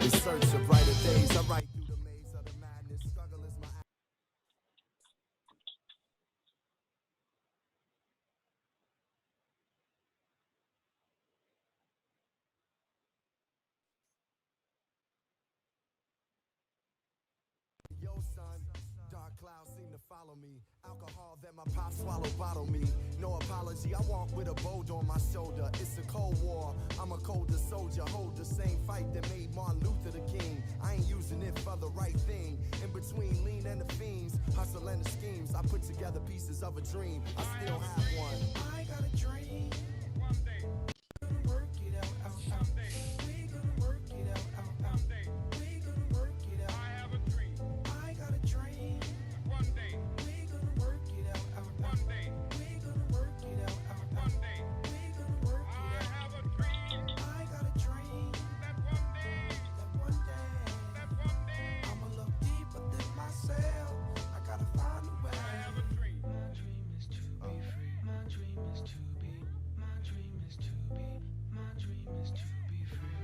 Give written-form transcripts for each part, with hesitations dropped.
In search of brighter days, I write through the maze of the madness. Struggle is my yo, son. Dark clouds seem to follow me. Alcohol that my pop swallowed bottle me. No apology, I walk with a boulder on my shoulder. It's a cold war, I'm a colder soldier. Hold the same fight that made Martin Luther the king. I ain't using it for the right thing. In between lean and the fiends, hustle and the schemes, I put together pieces of a dream. I still have one. I got a dream. One day. Gonna work it out. Someday. We gonna work it out. Someday. We gonna work it out. I have a dream. I got a dream. One day. We gonna work it out. One day. We gonna work it out. One day. We gonna work it out. I have a dream. I got a dream. That one day. That one day. That one day. I'ma look deeper than myself. I gotta find a way. I have a dream. My dream is to be free. My dream is to be. My dream is to be. My dream is to be free.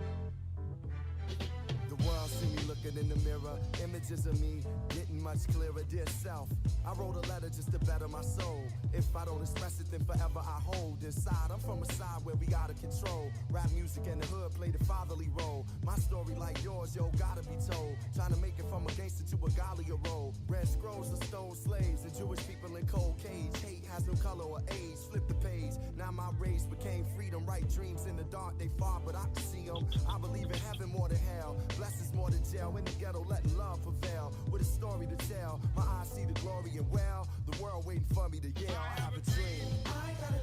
The world see me looking in the mirror, images of me getting much clearer. Dear self, I wrote a letter just to better my soul. If I don't express it, then forever I hold inside. I'm from a side where we out of control. Rap music and the hood play the fatherly role. My story like yours, yo, gotta be told. Trying to make it from a gangster to a Galia role. Red scrolls of stone slaves and Jewish people in cold cage. Hate has no color or age. Flip the page. Now my race became freedom. Right dreams in the dark, they far, but I can see them. I believe in heaven more than hell. Blessings more than jail. In the ghetto, letting love prevail. With a story to tell. My eyes see the glory and well. The world waiting for me to yell. I have a dream. I got a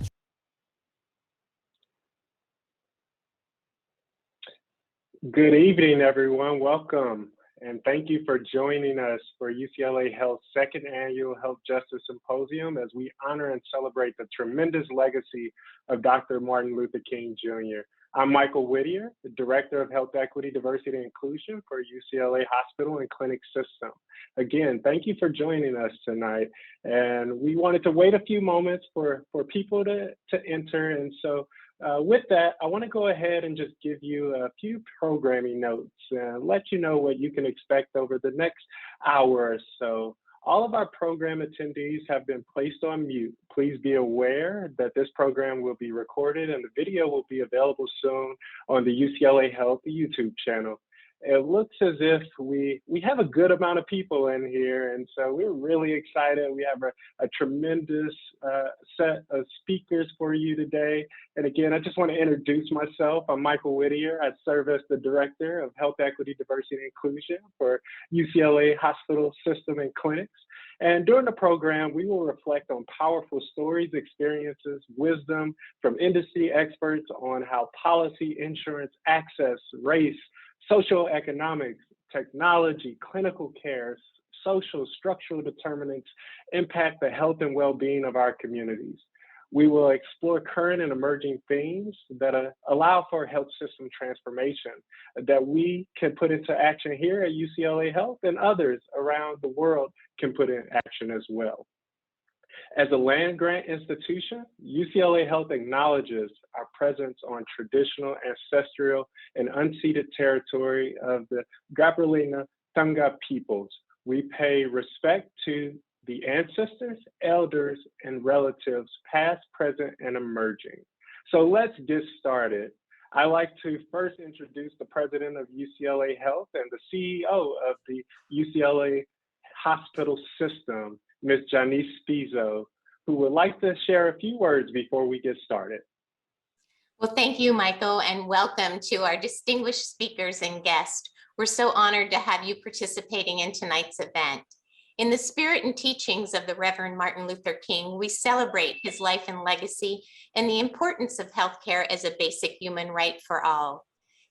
dream. Good evening, everyone. Welcome, and thank you for joining us for UCLA Health's second annual Health Justice Symposium as we honor and celebrate the tremendous legacy of Dr. Martin Luther King Jr. I'm Michael Whittier, the Director of Health Equity, Diversity, and Inclusion for UCLA Hospital and Clinic System. Again, thank you for joining us tonight. And we wanted to wait a few moments for people to enter. And so with that, I want to go ahead and just give you a few programming notes and let you know what you can expect over the next hour or so. All of our program attendees have been placed on mute. Please be aware that this program will be recorded and the video will be available soon on the UCLA Health YouTube channel. It looks as if we have a good amount of people in here, and so we're really excited. We have a tremendous set of speakers for you today. And again, I just want to introduce myself. I'm Michael Whittier. I serve as the Director of Health Equity, Diversity, and Inclusion for UCLA Hospital System and Clinics. And during the program, we will reflect on powerful stories, experiences, wisdom from industry experts on how policy, insurance, access, race, social economics, technology, clinical care, social structural determinants impact the health and well-being of our communities. We will explore current and emerging themes that allow for health system transformation that we can put into action here at UCLA Health and others around the world can put in action as well. As a land-grant institution, UCLA Health acknowledges our presence on traditional, ancestral, and unceded territory of the Gabrielina Tonga peoples. We pay respect to the ancestors, elders, and relatives, past, present, and emerging. So let's get started. I'd like to first introduce the president of UCLA Health and the CEO of the UCLA Hospital System, Ms. Janice Spizo, who would like to share a few words before we get started. Well, thank you, Michael, and welcome to our distinguished speakers and guests. We're so honored to have you participating in tonight's event. In the spirit and teachings of the Reverend Martin Luther King, we celebrate his life and legacy and the importance of healthcare as a basic human right for all.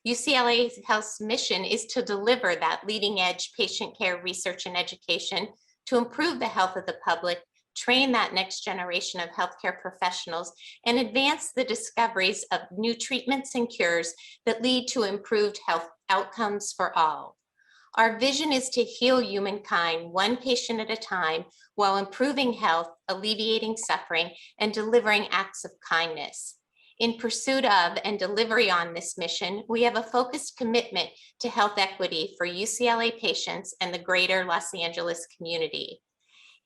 UCLA Health's mission is to deliver that leading edge patient care research and education to improve the health of the public, train that next generation of healthcare professionals, and advance the discoveries of new treatments and cures that lead to improved health outcomes for all. Our vision is to heal humankind one patient at a time while improving health, alleviating suffering, and delivering acts of kindness. In pursuit of and delivery on this mission, we have a focused commitment to health equity for UCLA patients and the greater Los Angeles community.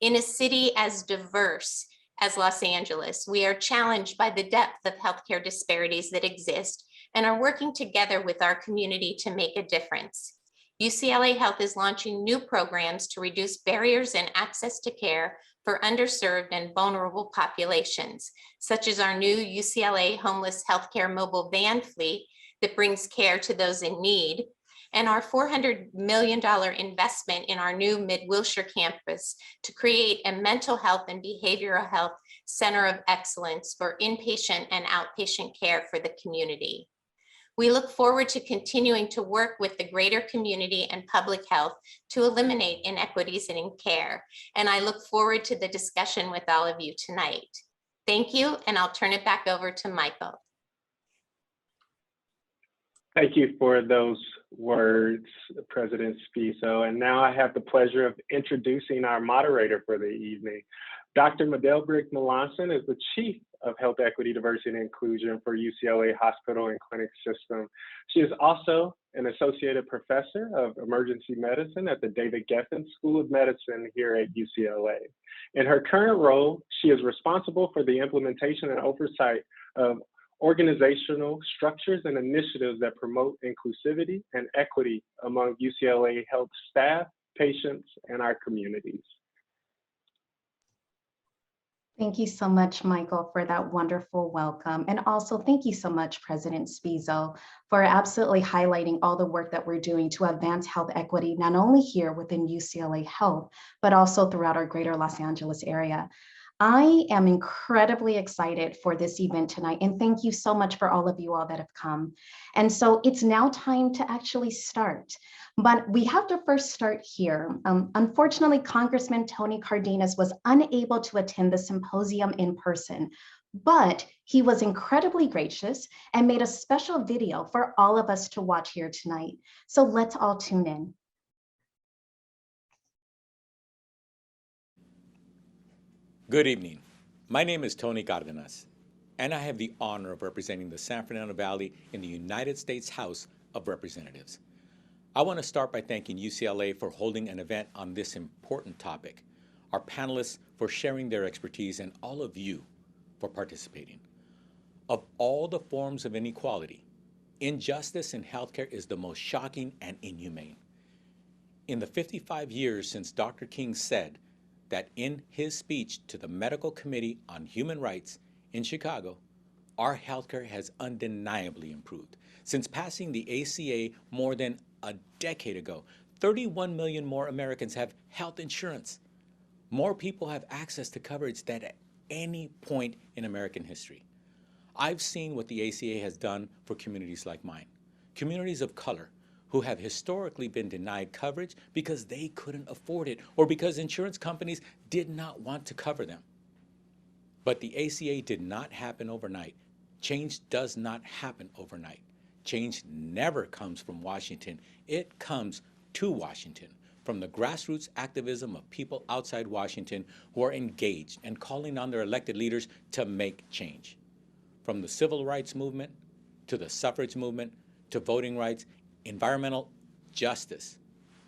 In a city as diverse as Los Angeles, we are challenged by the depth of healthcare disparities that exist and are working together with our community to make a difference. UCLA Health is launching new programs to reduce barriers in access to care for underserved and vulnerable populations, such as our new UCLA Homeless Healthcare Mobile Van Fleet that brings care to those in need, and our $400 million investment in our new Mid-Wilshire campus to create a mental health and behavioral health center of excellence for inpatient and outpatient care for the community. We look forward to continuing to work with the greater community and public health to eliminate inequities in care. And I look forward to the discussion with all of you tonight. Thank you, and I'll turn it back over to Michael. Thank you for those words, President Spiso. And now I have the pleasure of introducing our moderator for the evening. Dr. Madelbrick Melanson is the Chief of Health Equity, Diversity, and Inclusion for UCLA Hospital and Clinic System. She is also an Associated Professor of Emergency Medicine at the David Geffen School of Medicine here at UCLA. In her current role, she is responsible for the implementation and oversight of organizational structures and initiatives that promote inclusivity and equity among UCLA Health staff, patients, and our communities. Thank you so much, Michael, for that wonderful welcome. And also thank you so much, President Spiso, for absolutely highlighting all the work that we're doing to advance health equity, not only here within UCLA Health, but also throughout our greater Los Angeles area. I am incredibly excited for this event tonight, and thank you so much for all of you all that have come. And so it's now time to actually start. But we have to first start here. Unfortunately, Congressman Tony Cárdenas was unable to attend the symposium in person, but he was incredibly gracious and made a special video for all of us to watch here tonight. So let's all tune in. Good evening. My name is Tony Cárdenas, and I have the honor of representing the San Fernando Valley in the United States House of Representatives. I want to start by thanking UCLA for holding an event on this important topic, our panelists for sharing their expertise, and all of you for participating. Of all the forms of inequality, injustice in healthcare is the most shocking and inhumane. In the 55 years since Dr. King said that in his speech to the Medical Committee on Human Rights in Chicago, our healthcare has undeniably improved. Since passing the ACA more than a decade ago, 31 million more Americans have health insurance. More people have access to coverage than at any point in American history. I've seen what the ACA has done for communities like mine, communities of color who have historically been denied coverage because they couldn't afford it or because insurance companies did not want to cover them. But the ACA did not happen overnight. Change does not happen overnight. Change never comes from Washington. It comes to Washington from the grassroots activism of people outside Washington who are engaged and calling on their elected leaders to make change. From the civil rights movement to the suffrage movement to voting rights, environmental justice,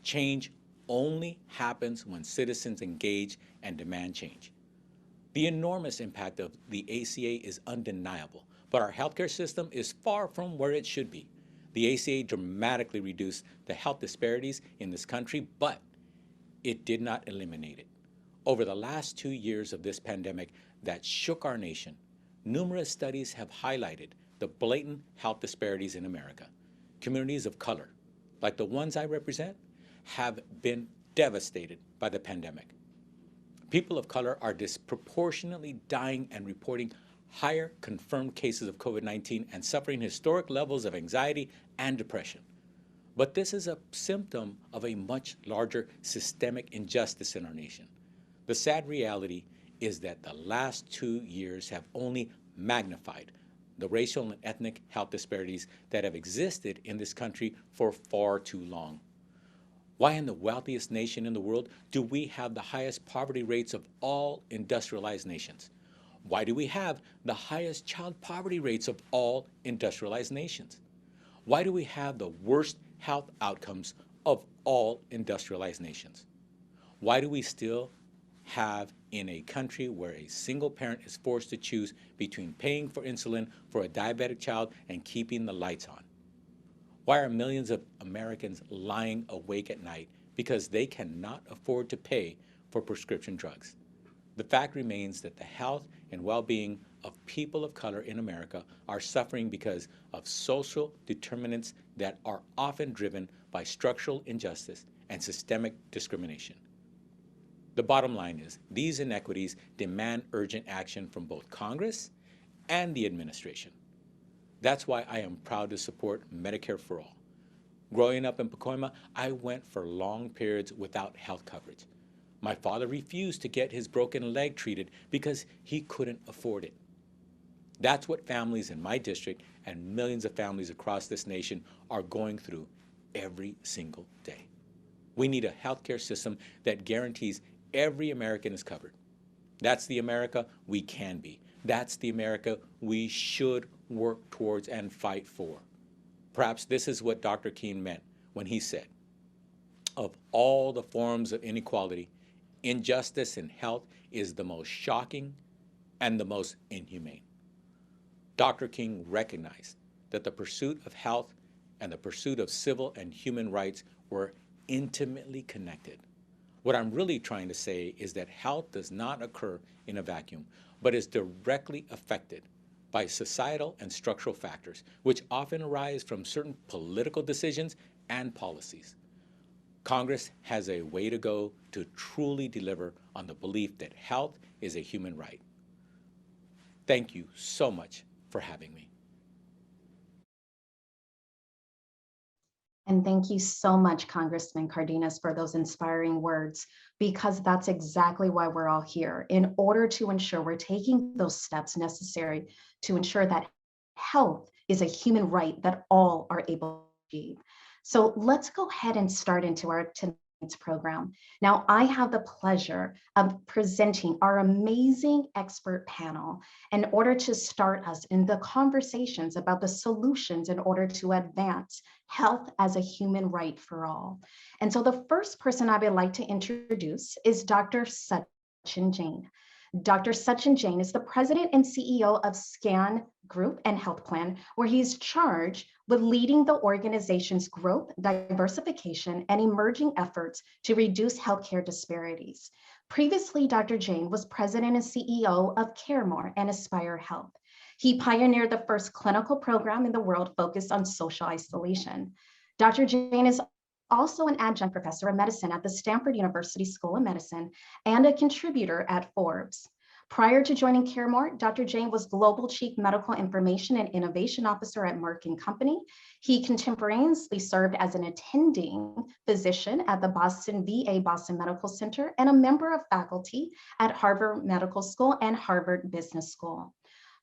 change only happens when citizens engage and demand change. The enormous impact of the ACA is undeniable, but our healthcare system is far from where it should be. The ACA dramatically reduced the health disparities in this country, but it did not eliminate it. Over the last 2 years of this pandemic that shook our nation, numerous studies have highlighted the blatant health disparities in America. Communities of color, like the ones I represent, have been devastated by the pandemic. People of color are disproportionately dying and reporting higher confirmed cases of COVID-19 and suffering historic levels of anxiety and depression. But this is a symptom of a much larger systemic injustice in our nation. The sad reality is that the last 2 years have only magnified the racial and ethnic health disparities that have existed in this country for far too long. Why in the wealthiest nation in the world do we have the highest poverty rates of all industrialized nations? Why do we have the highest child poverty rates of all industrialized nations? Why do we have the worst health outcomes of all industrialized nations? Why do we still have in a country where a single parent is forced to choose between paying for insulin for a diabetic child and keeping the lights on? Why are millions of Americans lying awake at night because they cannot afford to pay for prescription drugs? The fact remains that the health and well-being of people of color in America are suffering because of social determinants that are often driven by structural injustice and systemic discrimination. The bottom line is these inequities demand urgent action from both Congress and the administration. That's why I am proud to support Medicare for All. Growing up in Pacoima, I went for long periods without health coverage. My father refused to get his broken leg treated because he couldn't afford it. That's what families in my district and millions of families across this nation are going through every single day. We need a healthcare system that guarantees every American is covered. That's the America we can be. That's the America we should work towards and fight for. Perhaps this is what Dr. King meant when he said, of all the forms of inequality, injustice in health is the most shocking and the most inhumane. Dr. King recognized that the pursuit of health and the pursuit of civil and human rights were intimately connected. What I'm really trying to say is that health does not occur in a vacuum, but is directly affected by societal and structural factors, which often arise from certain political decisions and policies. Congress has a way to go to truly deliver on the belief that health is a human right. Thank you so much for having me. And thank you so much, Congressman Cárdenas, for those inspiring words, because that's exactly why we're all here, in order to ensure we're taking those steps necessary to ensure that health is a human right that all are able to achieve. So let's go ahead and start into our tonight's program. Now, I have the pleasure of presenting our amazing expert panel in order to start us in the conversations about the solutions in order to advance health as a human right for all. And so the first person I would like to introduce is Dr. Sachin Jain. Dr. Sachin Jain is the president and CEO of SCAN Group and Health Plan, where he's charged with leading the organization's growth, diversification, and emerging efforts to reduce healthcare disparities. Previously, Dr. Jain was president and CEO of CareMore and Aspire Health. He pioneered the first clinical program in the world focused on social isolation. Dr. Jain is also an adjunct professor of medicine at the Stanford University School of Medicine and a contributor at Forbes. Prior to joining CareMore, Dr. Jain was Global Chief Medical Information and Innovation Officer at Merck & Company. He contemporaneously served as an attending physician at the Boston VA Boston Medical Center and a member of faculty at Harvard Medical School and Harvard Business School.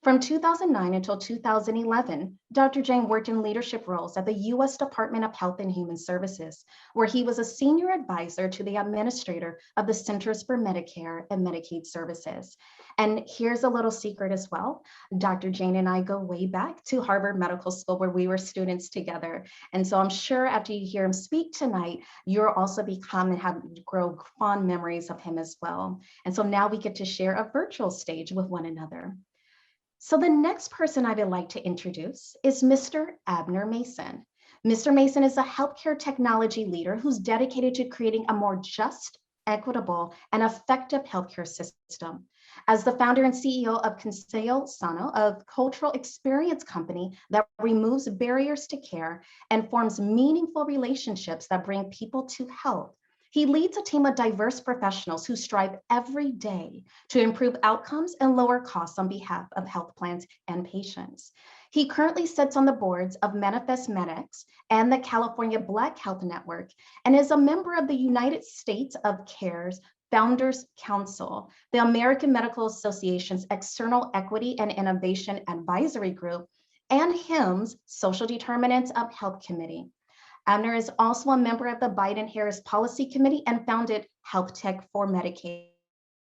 From 2009 until 2011, Dr. Jain worked in leadership roles at the U.S. Department of Health and Human Services, where he was a senior advisor to the administrator of the Centers for Medicare and Medicaid Services. And here's a little secret as well. Dr. Jain and I go way back to Harvard Medical School, where we were students together. And so I'm sure after you hear him speak tonight, you'll also become and grow fond memories of him as well. And so now we get to share a virtual stage with one another. So the next person I would like to introduce is Mr. Abner Mason. Mr. Mason is a healthcare technology leader who's dedicated to creating a more just, equitable, and effective healthcare system. As the founder and CEO of Consejo Sano, a cultural experience company that removes barriers to care and forms meaningful relationships that bring people to health, he leads a team of diverse professionals who strive every day to improve outcomes and lower costs on behalf of health plans and patients. He currently sits on the boards of Manifest Medics and the California Black Health Network and is a member of the United States of Care's Founders Council, the American Medical Association's External Equity and Innovation Advisory Group, and HIMSS Social Determinants of Health Committee. Abner is also a member of the Biden-Harris Policy Committee and founded Health Tech for Medicaid.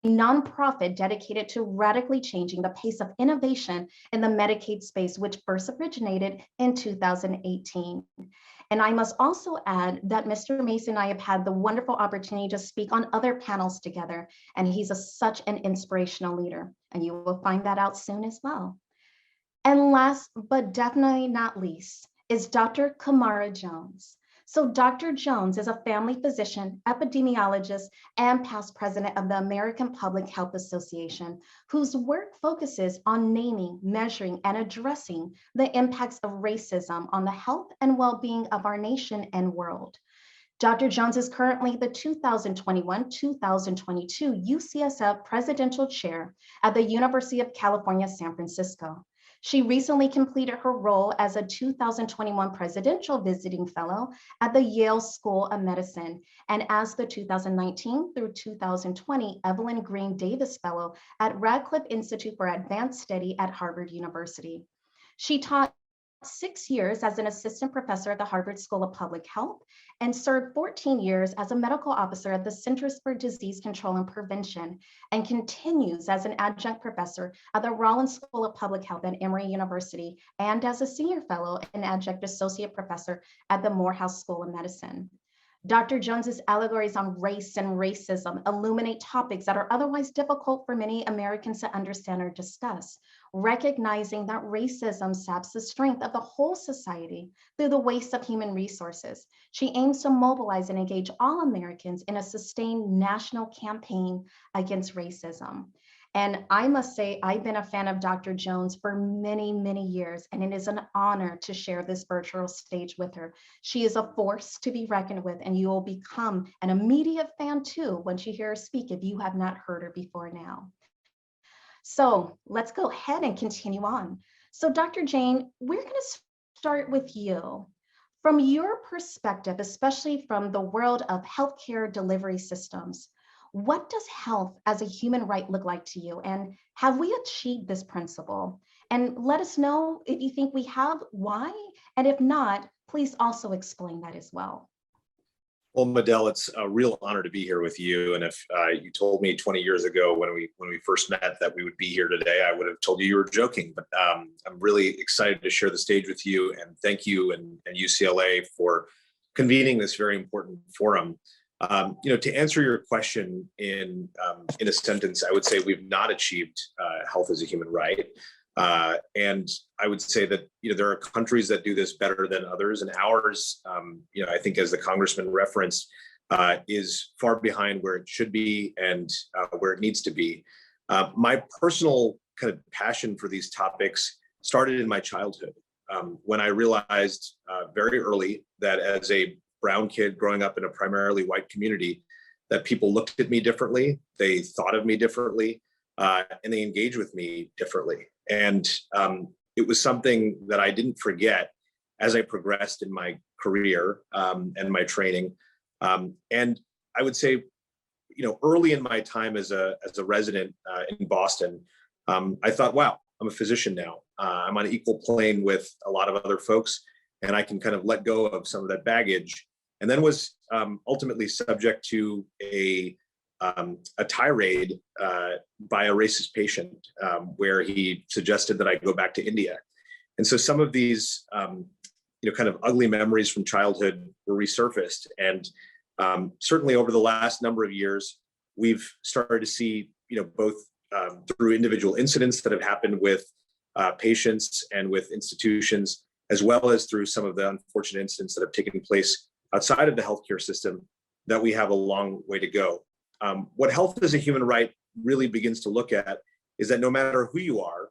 nonprofit dedicated to radically changing the pace of innovation in the Medicaid space, which first originated in 2018. And I must also add that Mr. Mason and I have had the wonderful opportunity to speak on other panels together, and he's such an inspirational leader, and you will find that out soon as well. And last, but definitely not least, is Dr. Camara Jones. So Dr. Jones is a family physician, epidemiologist, and past president of the American Public Health Association, whose work focuses on naming, measuring, and addressing the impacts of racism on the health and well-being of our nation and world. Dr. Jones is currently the 2021-2022 UCSF Presidential Chair at the University of California, San Francisco. She recently completed her role as a 2021 Presidential Visiting Fellow at the Yale School of Medicine and as the 2019 through 2020 Evelyn Green Davis Fellow at Radcliffe Institute for Advanced Study at Harvard University. She taught 6 years as an assistant professor at the Harvard School of Public Health and served 14 years as a medical officer at the Centers for Disease Control and Prevention, and continues as an adjunct professor at the Rollins School of Public Health at Emory University and as a senior fellow and adjunct associate professor at the Morehouse School of Medicine. Dr. Jones's allegories on race and racism illuminate topics that are otherwise difficult for many Americans to understand or discuss, recognizing that racism saps the strength of the whole society through the waste of human resources. She aims to mobilize and engage all Americans in a sustained national campaign against racism. And I must say, I've been a fan of Dr. Jones for many, many years, and it is an honor to share this virtual stage with her. She is a force to be reckoned with, and you will become an immediate fan too once you hear her speak if you have not heard her before now. So let's go ahead and continue on. So Dr. Jain, we're going to start with you. From your perspective, especially from the world of healthcare delivery systems, what does health as a human right look like to you? And have we achieved this principle? And let us know if you think we have, why? And if not, please also explain that as well. Well, Medell, it's a real honor to be here with you. And if you told me 20 years ago when we first met that we would be here today, I would have told you were joking. But I'm really excited to share the stage with you. And thank you and UCLA for convening this very important forum. To answer your question in a sentence, I would say we've not achieved health as a human right. And I would say that, there are countries that do this better than others, and ours, I think as the Congressman referenced, is far behind where it should be and where it needs to be. My personal kind of passion for these topics started in my childhood when I realized very early that as a brown kid growing up in a primarily white community, that people looked at me differently, they thought of me differently, and they engaged with me differently. And it was something that I didn't forget as I progressed in my career and my training. And I would say, early in my time as a resident in Boston, I thought, wow, I'm a physician now. I'm on an equal plane with a lot of other folks, and I can kind of let go of some of that baggage. And then was ultimately subject to a tirade by a racist patient where he suggested that I go back to India. And so some of these, kind of ugly memories from childhood were resurfaced. And certainly over the last number of years, we've started to see, both through individual incidents that have happened with patients and with institutions, as well as through some of the unfortunate incidents that have taken place outside of the healthcare system, that we have a long way to go. What health as a human right really begins to look at is that no matter who you are,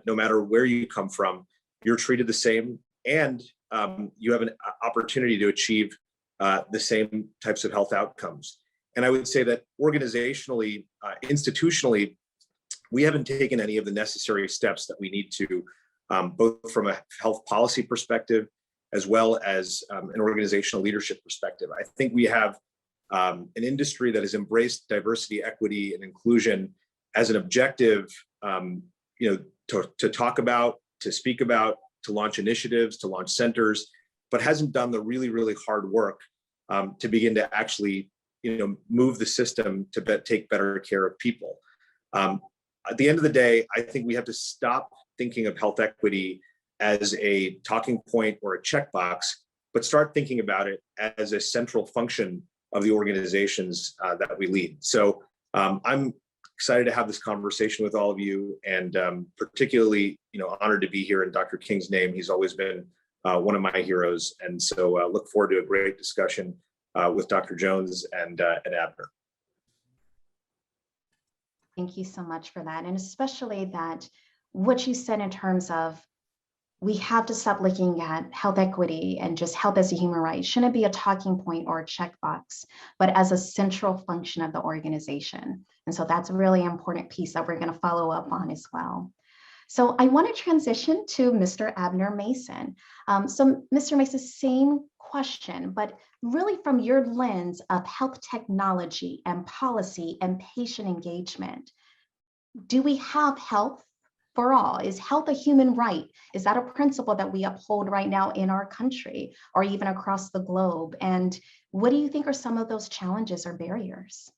no matter where you come from, you're treated the same, and you have an opportunity to achieve the same types of health outcomes. And I would say that organizationally, institutionally, we haven't taken any of the necessary steps that we need to, both from a health policy perspective, as well as an organizational leadership perspective. I think we have an industry that has embraced diversity, equity, and inclusion as an objective, to talk about, to speak about, to launch initiatives, to launch centers, but hasn't done the really, really hard work to begin to actually move the system to take better care of people. At the end of the day, I think we have to stop thinking of health equity as a talking point or a checkbox, but start thinking about it as a central function of the organizations that we lead. So I'm excited to have this conversation with all of you, and particularly, honored to be here in Dr. King's name. He's always been one of my heroes, and so look forward to a great discussion with Dr. Jones and Abner. Thank you so much for that. And especially that what you said in terms of we have to stop looking at health equity and just health as a human right. Shouldn't be a talking point or a checkbox, but as a central function of the organization. And so that's a really important piece that we're going to follow up on as well. So I want to transition to Mr. Abner Mason. So Mr. Mason, same question, but really from your lens of health technology and policy and patient engagement, do we have health for all? Is health a human right? Is that a principle that we uphold right now in our country or even across the globe? And what do you think are some of those challenges or barriers?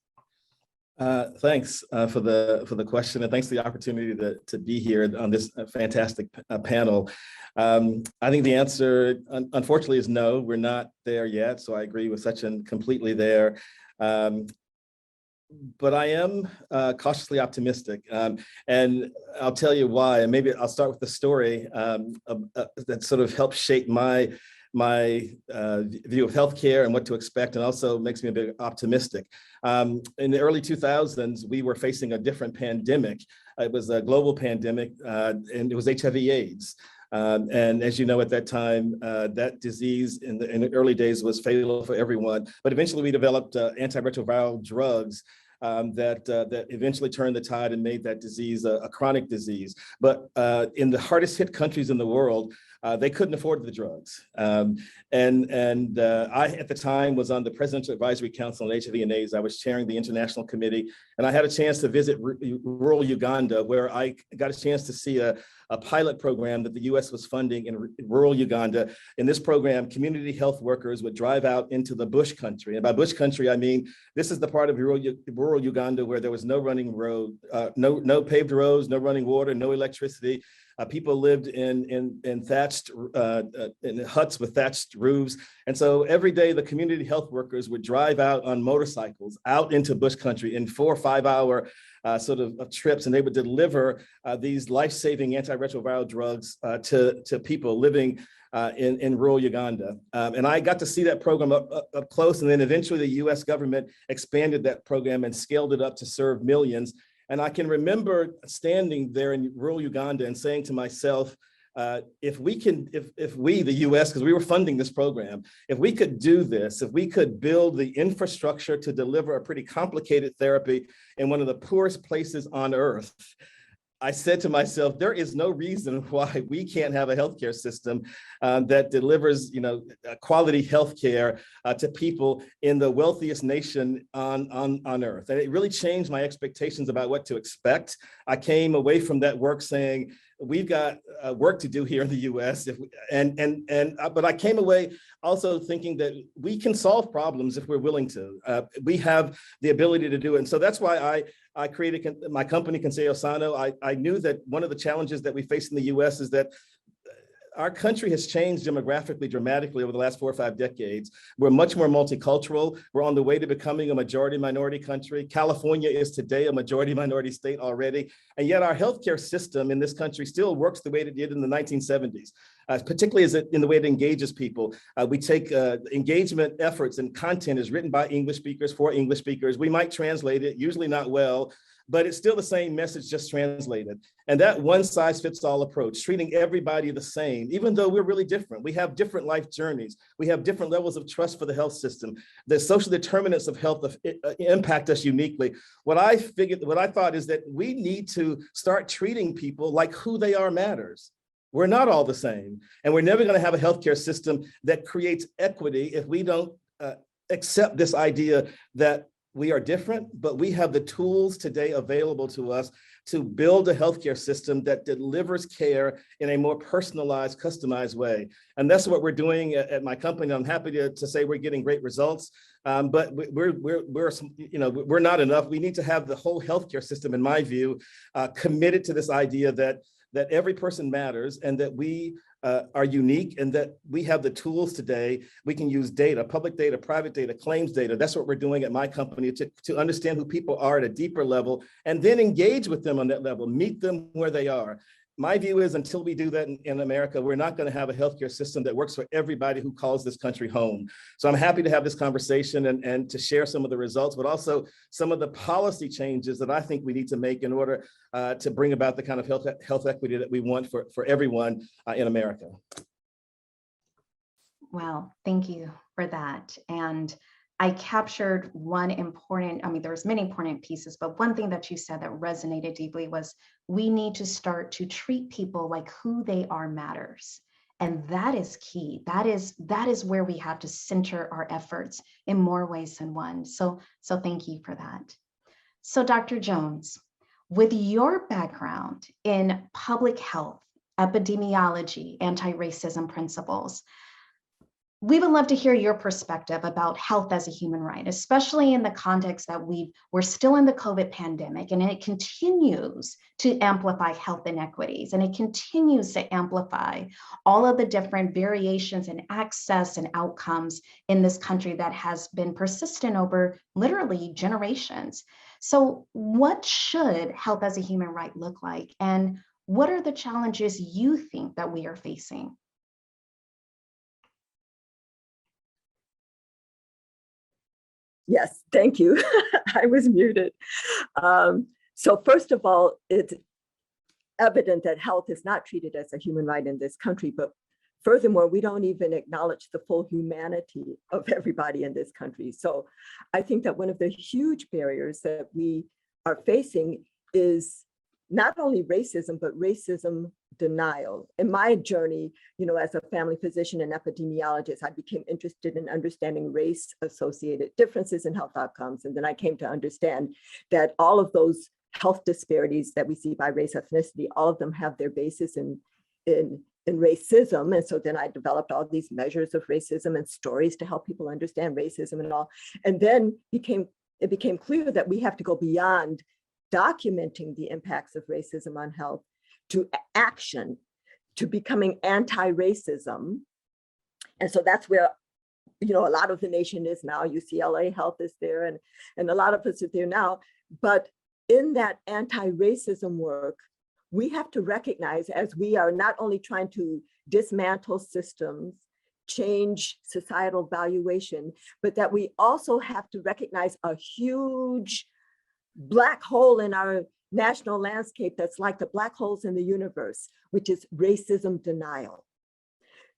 Thanks for the question, and thanks for the opportunity to be here on this fantastic panel. I think the answer, unfortunately, is no. We're not there yet. So I agree with Sachin completely there. But I am cautiously optimistic, and I'll tell you why. And maybe I'll start with the story that sort of helped shape my view of healthcare and what to expect, and also makes me a bit optimistic. In the early 2000s, we were facing a different pandemic. It was a global pandemic, and it was HIV/AIDS. And as you know, at that time, that disease in the early days was fatal for everyone. But eventually, we developed antiretroviral drugs that eventually turned the tide and made that disease a chronic disease. But in the hardest hit countries in the world, they couldn't afford the drugs. I, at the time, was on the Presidential Advisory Council on HIV and AIDS. I was chairing the International Committee, and I had a chance to visit rural Uganda, where I got a chance to see a pilot program that the U.S. was funding in rural Uganda. In this program, community health workers would drive out into the bush country. And by bush country, I mean, this is the part of rural Uganda where there was no running road, no paved roads, no running water, no electricity. People lived in thatched in huts with thatched roofs. And so every day the community health workers would drive out on motorcycles out into bush country in 4 or 5 hour sort of trips, and they would deliver these life-saving antiretroviral drugs to people living in rural Uganda. And I got to see that program up close, and then eventually the US government expanded that program and scaled it up to serve millions. And I can remember standing there in rural Uganda and saying to myself, if we, the US, because we were funding this program, if we could do this, if we could build the infrastructure to deliver a pretty complicated therapy in one of the poorest places on earth, I said to myself, there is no reason why we can't have a healthcare system that delivers, quality healthcare to people in the wealthiest nation on earth. And it really changed my expectations about what to expect. I came away from that work saying, we've got work to do here in the U.S. But I came away also thinking that we can solve problems if we're willing to. We have the ability to do it. And so that's why I created my company, Consejo Sano. I knew that one of the challenges that we face in the U.S. is that our country has changed demographically dramatically over the last 4 or 5 decades. We're much more multicultural. We're on the way to becoming a majority minority country. California is today a majority minority state already. And yet our healthcare system in this country still works the way it did in the 1970s, particularly in the way it engages people. We take engagement efforts, and content is written by English speakers for English speakers. We might translate it, usually not well, but it's still the same message, just translated. And that one size fits all approach, treating everybody the same, even though we're really different. We have different life journeys. We have different levels of trust for the health system. The social determinants of health impact us uniquely. What I thought is that we need to start treating people like who they are matters. We're not all the same. And we're never gonna have a healthcare system that creates equity if we don't accept this idea that we are different, but we have the tools today available to us to build a healthcare system that delivers care in a more personalized, customized way. And that's what we're doing at my company. I'm happy to say we're getting great results, but we're not enough. We need to have the whole healthcare system, in my view, committed to this idea that every person matters and that we are unique and that we have the tools today. We can use data, public data, private data, claims data. That's what we're doing at my company to understand who people are at a deeper level and then engage with them on that level, meet them where they are. My view is until we do that in America, we're not going to have a healthcare system that works for everybody who calls this country home. So I'm happy to have this conversation and to share some of the results, but also some of the policy changes that I think we need to make in order to bring about the kind of health equity that we want for everyone in America. Well, thank you for that. And I captured one important, there's many important pieces, but one thing that you said that resonated deeply was we need to start to treat people like who they are matters. And that is key. That is where we have to center our efforts in more ways than one. So thank you for that. So Dr. Jones, with your background in public health, epidemiology, anti-racism principles, we would love to hear your perspective about health as a human right, especially in the context that we're still in the COVID pandemic and it continues to amplify health inequities and it continues to amplify all of the different variations in access and outcomes in this country that has been persistent over literally generations. So what should health as a human right look like? And what are the challenges you think that we are facing? Yes, thank you. I was muted. So first of all, it's evident that health is not treated as a human right in this country, but furthermore, we don't even acknowledge the full humanity of everybody in this country. So I think that one of the huge barriers that we are facing is not only racism, but racism denial. In my journey, as a family physician and epidemiologist, I became interested in understanding race-associated differences in health outcomes. And then I came to understand that all of those health disparities that we see by race, ethnicity, all of them have their basis in racism. And so then I developed all these measures of racism and stories to help people understand racism and all. And then it became clear that we have to go beyond documenting the impacts of racism on health to action, to becoming anti-racism. And so that's where, a lot of the nation is now. UCLA Health is there and a lot of us are there now. But in that anti-racism work, we have to recognize, as we are not only trying to dismantle systems, change societal valuation, but that we also have to recognize a huge black hole in our national landscape that's like the black holes in the universe, which is racism denial.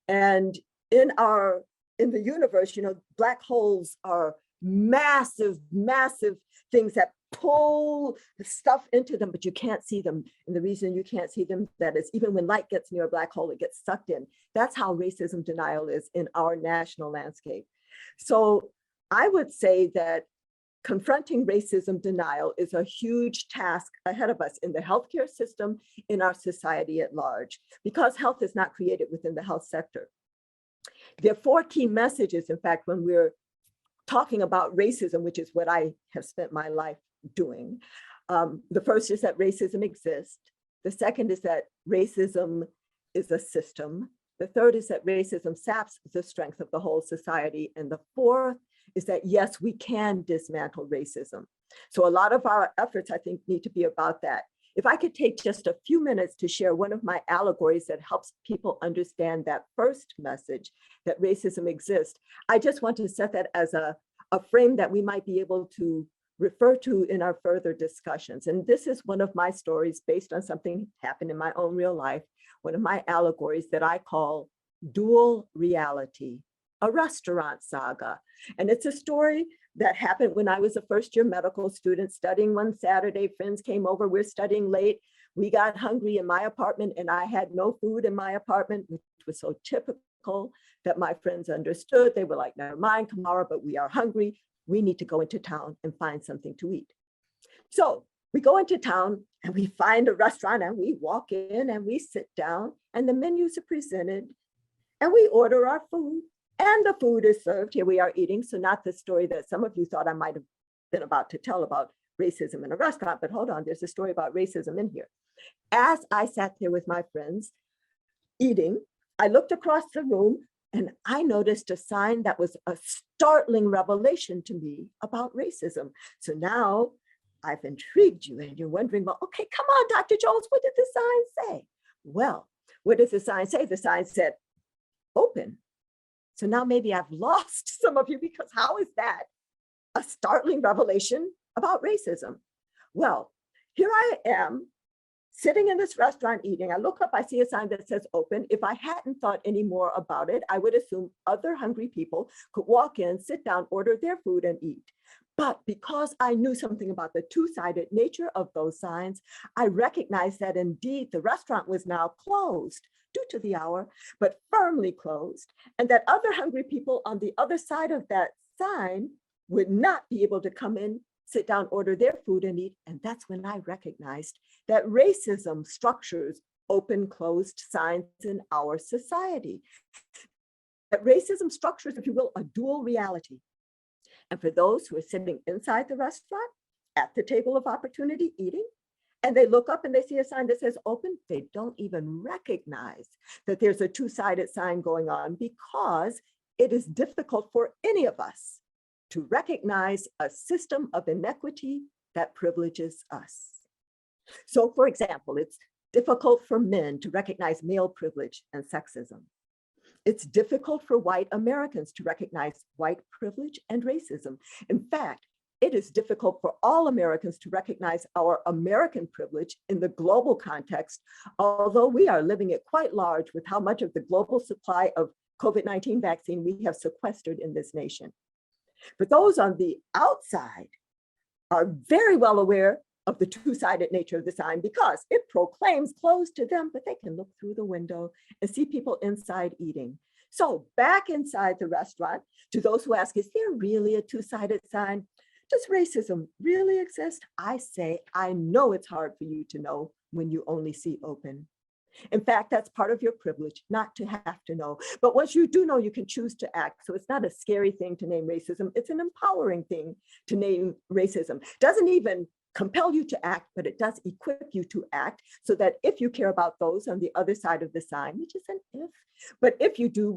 And in the universe, black holes are massive, massive things that pull stuff into them, but you can't see them. And the reason you can't see them, that is even when light gets near a black hole, it gets sucked in. That's how racism denial is in our national landscape. So I would say that confronting racism denial is a huge task ahead of us in the healthcare system, in our society at large, because health is not created within the health sector. There are 4 key messages, in fact, when we're talking about racism, which is what I have spent my life doing. The first is that racism exists. The second is that racism is a system. The third is that racism saps the strength of the whole society. And the fourth is that, yes, we can dismantle racism. So a lot of our efforts, I think, need to be about that. If I could take just a few minutes to share one of my allegories that helps people understand that first message, that racism exists, I just want to set that as a frame that we might be able to refer to in our further discussions. And this is one of my stories based on something happened in my own real life, one of my allegories that I call Dual Reality, a restaurant saga. And it's a story that happened when I was a first-year medical student studying one Saturday. Friends came over, we're studying late. We got hungry in my apartment and I had no food in my apartment, which was so typical that my friends understood. They were like, never mind, Camara, but we are hungry. we need to go into town and find something to eat. So we go into town and we find a restaurant and we walk in and we sit down and the menus are presented and we order our food and the food is served. Here we are eating. So not the story that some of you thought I might have been about to tell about racism in a restaurant, but hold on, there's a story about racism in here. As I sat there with my friends eating, I looked across the room and I noticed a sign that was a startling revelation to me about racism. So now I've intrigued you and you're wondering, well, okay, come on, Dr. Jones, what did the sign say? Well, what does the sign say? The sign said, open. So now maybe I've lost some of you because how is that a startling revelation about racism? Well, here I am sitting in this restaurant eating. I look up, I see a sign that says open. If I hadn't thought any more about it, I would assume other hungry people could walk in, sit down, order their food and eat. But because I knew something about the two-sided nature of those signs, I recognized that indeed the restaurant was now closed due to the hour, but firmly closed, and that other hungry people on the other side of that sign would not be able to come in, sit down, order their food and eat. And that's when I recognized that racism structures open, closed signs in our society. That racism structures, if you will, a dual reality. And for those who are sitting inside the restaurant at the table of opportunity eating, and they look up and they see a sign that says open, they don't even recognize that there's a two-sided sign going on because it is difficult for any of us to recognize a system of inequity that privileges us. So for example, it's difficult for men to recognize male privilege and sexism. It's difficult for white Americans to recognize white privilege and racism. In fact, it is difficult for all Americans to recognize our American privilege in the global context, although we are living it quite large with how much of the global supply of COVID-19 vaccine we have sequestered in this nation. But those on the outside are very well aware of the two-sided nature of the sign because it proclaims closed to them, but they can look through the window and see people inside eating. So back inside the restaurant, to those who ask, is there really a two-sided sign? Does racism really exist? I say, I know it's hard for you to know when you only see open. In fact, that's part of your privilege, not to have to know. But once you do know, you can choose to act. So it's not a scary thing to name racism. It's an empowering thing to name racism. Doesn't even compel you to act, but it does equip you to act so that if you care about those on the other side of the sign, which is an if, but if you do,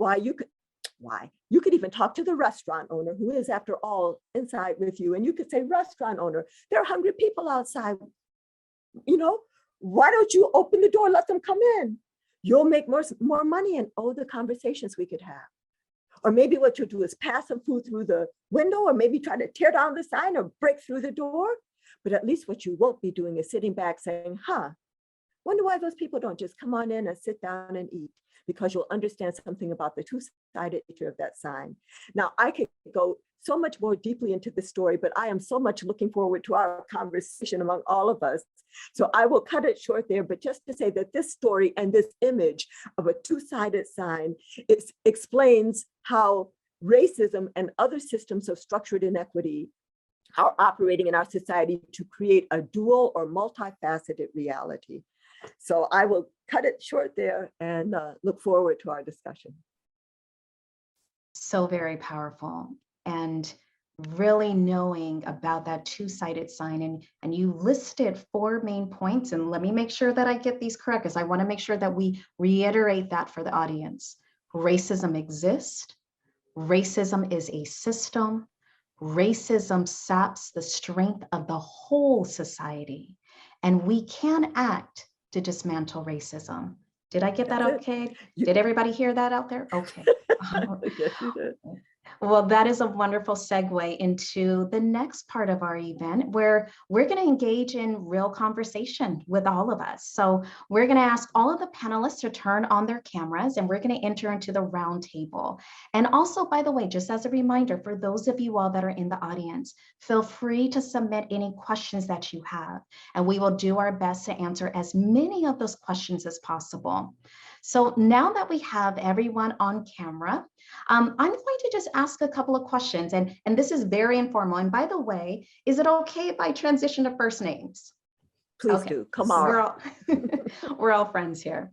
you could even talk to the restaurant owner who is, after all, inside with you. And you could say, restaurant owner, there are hungry people outside. You know, why don't you open the door, let them come in? You'll make more money, and the conversations we could have. Or maybe what you'll do is pass some food through the window, or maybe try to tear down the sign or break through the door. But at least what you won't be doing is sitting back saying, wonder why those people don't just come on in and sit down and eat, because you'll understand something about the two-sided nature of that sign. Now, I could go so much more deeply into this story, but I am so much looking forward to our conversation among all of us. So I will cut it short there, but just to say that this story and this image of a two-sided sign explains how racism and other systems of structured inequity are operating in our society to create a dual or multifaceted reality. So I will cut it short there and look forward to our discussion. So very powerful. And really knowing about that two-sided sign, and you listed 4 main points, and let me make sure that I get these correct, because I want to make sure that we reiterate that for the audience. Racism exists. Racism is a system. Racism saps the strength of the whole society, and we can act to dismantle racism. Did I get that okay? Did everybody hear that out there? Okay. Yes, you did. Well, that is a wonderful segue into the next part of our event, where we're going to engage in real conversation with all of us. So we're going to ask all of the panelists to turn on their cameras, and we're going to enter into the roundtable. And also, by the way, just as a reminder, for those of you all that are in the audience, feel free to submit any questions that you have, and we will do our best to answer as many of those questions as possible. So now that we have everyone on camera, I'm going to just ask a couple of questions, and this is very informal. And by the way, is it okay if I transition to first names? Please Okay. do. Camara. We're all friends here.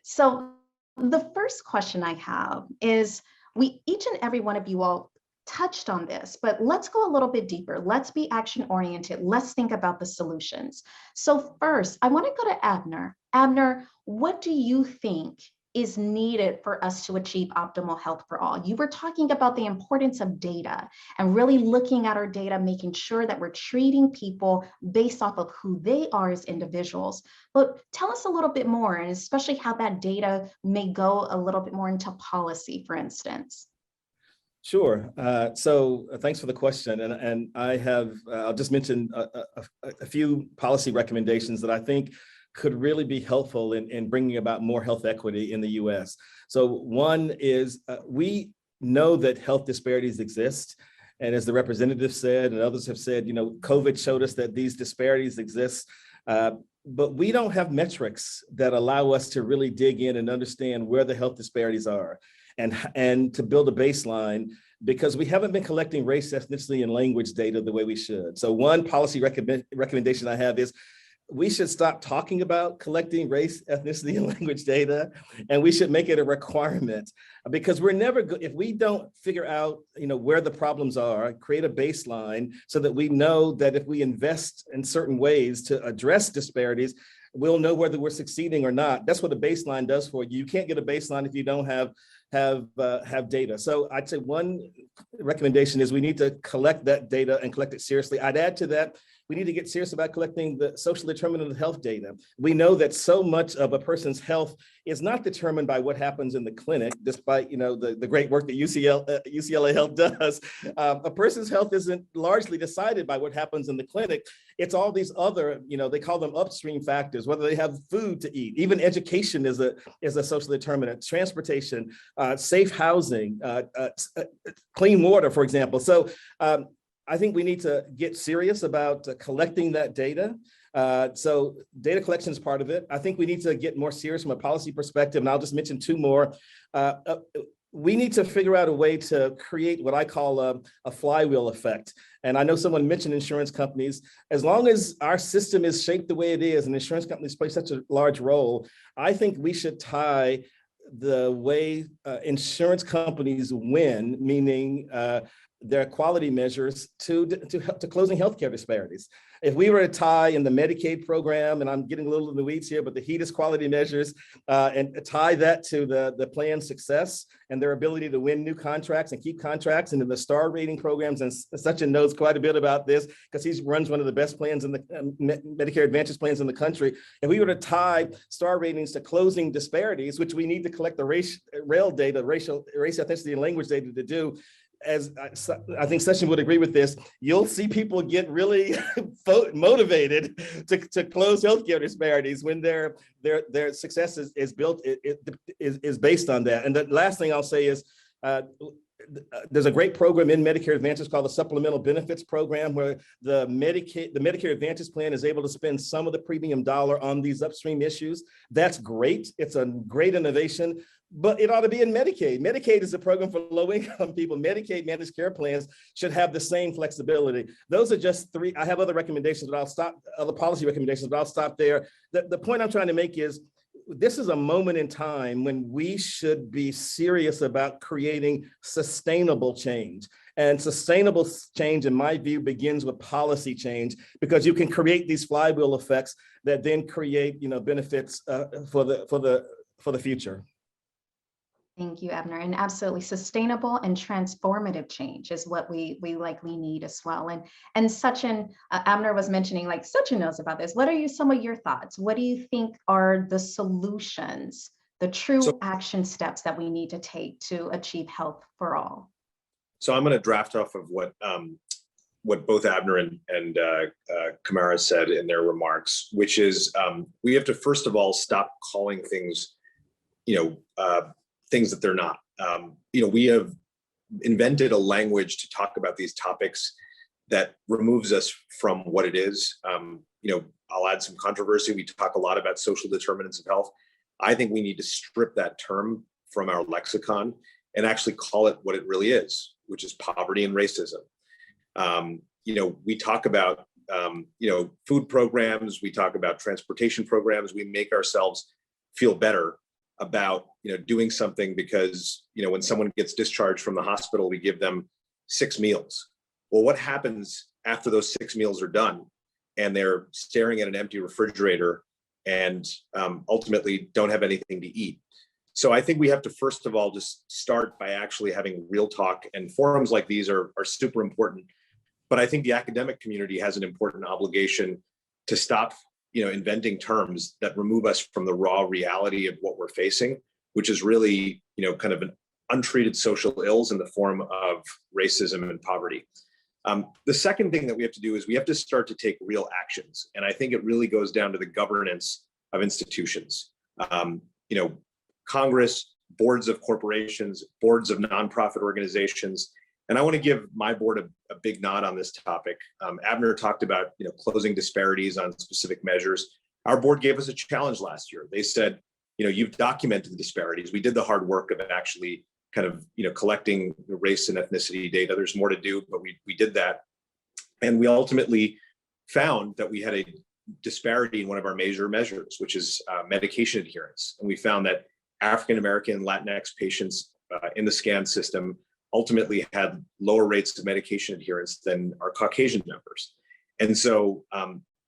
So the first question I have is, each and every one of you all touched on this, but let's go a little bit deeper. Let's be action oriented. Let's think about the solutions. So first, I want to go to Abner. Abner, what do you think is needed for us to achieve optimal health for all? You were talking about the importance of data and really looking at our data, making sure that we're treating people based off of who they are as individuals. But tell us a little bit more, and especially how that data may go a little bit more into policy, for instance. Sure. So thanks for the question. And I have, I'll just mention a few policy recommendations that I think could really be helpful in bringing about more health equity in the US. So one is we know that health disparities exist. And as the representative said, and others have said, COVID showed us that these disparities exist. But we don't have metrics that allow us to really dig in and understand where the health disparities are. And to build a baseline, because we haven't been collecting race, ethnicity, and language data the way we should. So one policy recommendation I have is we should stop talking about collecting race, ethnicity, and language data, and we should make it a requirement, because we're never good if we don't figure out, where the problems are, create a baseline so that we know that if we invest in certain ways to address disparities, we'll know whether we're succeeding or not. That's what a baseline does for you. You can't get a baseline if you don't have data. So I'd say one recommendation is we need to collect that data and collect it seriously. I'd add to that, we need to get serious about collecting the social determinant of health data. We know that so much of a person's health is not determined by what happens in the clinic, despite the great work that UCLA Health does. A person's health isn't largely decided by what happens in the clinic. It's all these other, they call them upstream factors, whether they have food to eat. Even education is a social determinant, transportation, safe housing, clean water, for example. So I think we need to get serious about collecting that data. So data collection is part of it. I think we need to get more serious from a policy perspective, and I'll just mention two more. We need to figure out a way to create what I call a flywheel effect. And I know someone mentioned insurance companies. As long as our system is shaped the way it is, and insurance companies play such a large role, I think we should tie the way insurance companies win, meaning their quality measures to closing healthcare disparities. If we were to tie in the Medicaid program, and I'm getting a little in the weeds here, but the HEDIS quality measures, and tie that to the plan success and their ability to win new contracts and keep contracts, and in the star rating programs, and Sachin knows quite a bit about this because he runs one of the best plans in the Medicare Advantage plans in the country. If we were to tie star ratings to closing disparities, which we need to collect the race data, race, ethnicity, and language data to do, as I think Sachin would agree with this, you'll see people get really motivated to close healthcare disparities when their success is built, is based on that. And the last thing I'll say is, there's a great program in Medicare Advantage called the Supplemental Benefits Program, where the Medicare Advantage plan is able to spend some of the premium dollar on these upstream issues. That's great. It's a great innovation, but it ought to be in Medicaid. Medicaid is a program for low-income people. Medicaid managed care plans should have the same flexibility. Those are just three. I have other recommendations, but I'll stop, other policy recommendations, but I'll stop there. The point I'm trying to make is, this is a moment in time when we should be serious about creating sustainable change. And sustainable change, in my view, begins with policy change, because you can create these flywheel effects that then create, benefits for the future. Thank you, Abner. And absolutely, sustainable and transformative change is what we likely need as well. And Sachin, Abner was mentioning, like, Sachin knows about this. What are some of your thoughts? What do you think are the solutions, the true action steps that we need to take to achieve health for all? So I'm going to draft off of what both Abner and Camara said in their remarks, which is we have to first of all stop calling things, things that they're not. We have invented a language to talk about these topics that removes us from what it is. I'll add some controversy. We talk a lot about social determinants of health. I think we need to strip that term from our lexicon and actually call it what it really is, which is poverty and racism. We talk about, food programs, we talk about transportation programs, we make ourselves feel better about, doing something because, when someone gets discharged from the hospital, we give them 6 meals. Well, what happens after those 6 meals are done and they're staring at an empty refrigerator and ultimately don't have anything to eat? So I think we have to, first of all, just start by actually having real talk, and forums like these are super important. But I think the academic community has an important obligation to stop, inventing terms that remove us from the raw reality of what we're facing, which is really, kind of an untreated social ills in the form of racism and poverty. The second thing that we have to do is we have to start to take real actions. And I think it really goes down to the governance of institutions. Congress, boards of corporations, boards of nonprofit organizations. And I want to give my board a big nod on this topic. Abner talked about, closing disparities on specific measures. Our board gave us a challenge last year. They said, you've documented the disparities. We did the hard work of actually kind of, collecting the race and ethnicity data. There's more to do, but we did that. And we ultimately found that we had a disparity in one of our major measures, which is medication adherence. And we found that African-American and Latinx patients in the scan system ultimately had lower rates of medication adherence than our Caucasian members. And so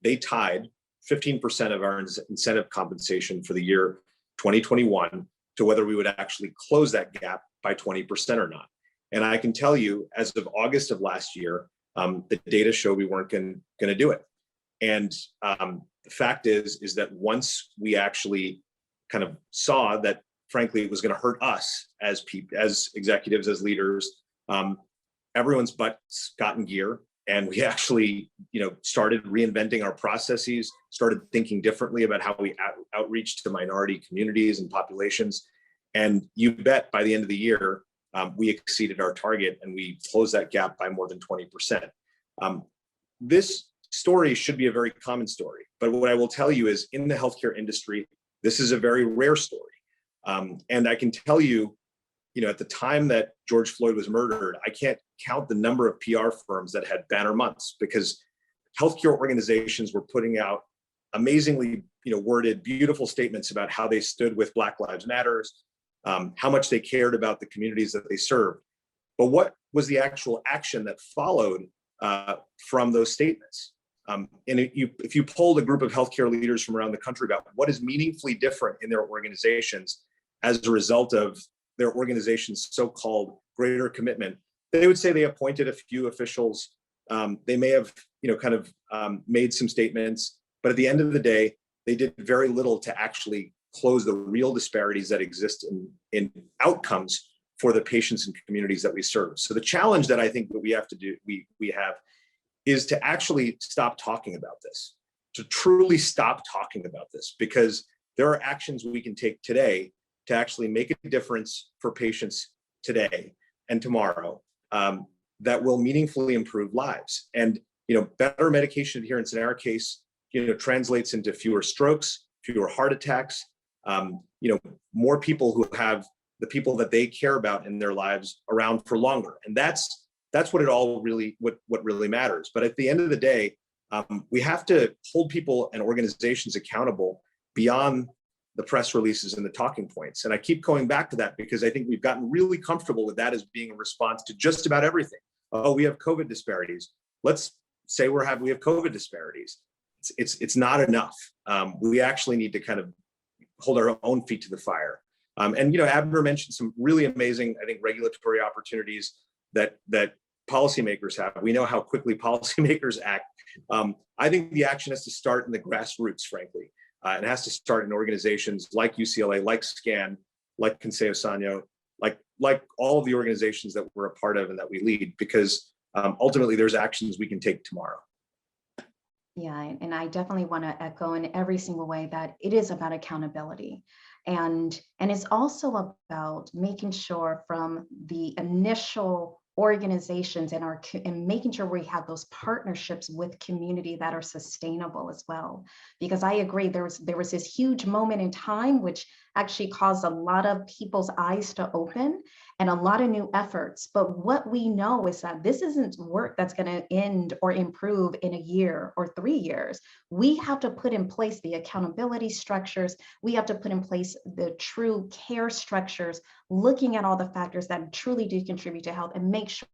they tied 15% of our incentive compensation for the year 2021 to whether we would actually close that gap by 20% or not. And I can tell you, as of August of last year, the data showed we weren't going to do it. And the fact is that once we actually kind of saw that, frankly, it was going to hurt us as executives, as leaders, everyone's butts got in gear. And we actually, started reinventing our processes, started thinking differently about how we outreach to minority communities and populations. And you bet by the end of the year, we exceeded our target and we closed that gap by more than 20%. This story should be a very common story. But what I will tell you is, in the healthcare industry, this is a very rare story. And I can tell you, at the time that George Floyd was murdered, I can't count the number of PR firms that had banner months, because healthcare organizations were putting out amazingly, worded, beautiful statements about how they stood with Black Lives Matters, how much they cared about the communities that they served. But what was the actual action that followed from those statements? And if you polled a group of healthcare leaders from around the country about what is meaningfully different in their organizations as a result of their organization's so-called greater commitment, they would say they appointed a few officials. They may have, made some statements, but at the end of the day, they did very little to actually close the real disparities that exist in outcomes for the patients and communities that we serve. So the challenge that I think that we have to do, we have, is to actually stop talking about this, to truly stop talking about this, because there are actions we can take today to actually make a difference for patients today and tomorrow that will meaningfully improve lives. And better medication adherence in our case, translates into fewer strokes, fewer heart attacks, more people who have the people that they care about in their lives around for longer. And that's what it all really, what really matters. But at the end of the day, we have to hold people and organizations accountable beyond the press releases and the talking points. And I keep going back to that because I think we've gotten really comfortable with that as being a response to just about everything. Oh, we have COVID disparities. Let's say we have COVID disparities. It's not enough. We actually need to kind of hold our own feet to the fire. And Abner mentioned some really amazing, I think, regulatory opportunities that policymakers have. We know how quickly policymakers act. I think the action has to start in the grassroots, frankly. It has to start in organizations like UCLA, like SCAN, like Consejo Sano, like all of the organizations that we're a part of and that we lead, because ultimately there's actions we can take tomorrow. Yeah, and I definitely want to echo in every single way that it is about accountability. And it's also about making sure from the initial organizations and making sure we have those partnerships with community that are sustainable as well. Because I agree, there was this huge moment in time which actually caused a lot of people's eyes to open. and a lot of new efforts. But what we know is that this isn't work that's going to end or improve in a year or 3 years. We have to put in place the accountability structures. We have to put in place the true care structures, looking at all the factors that truly do contribute to health, and make sure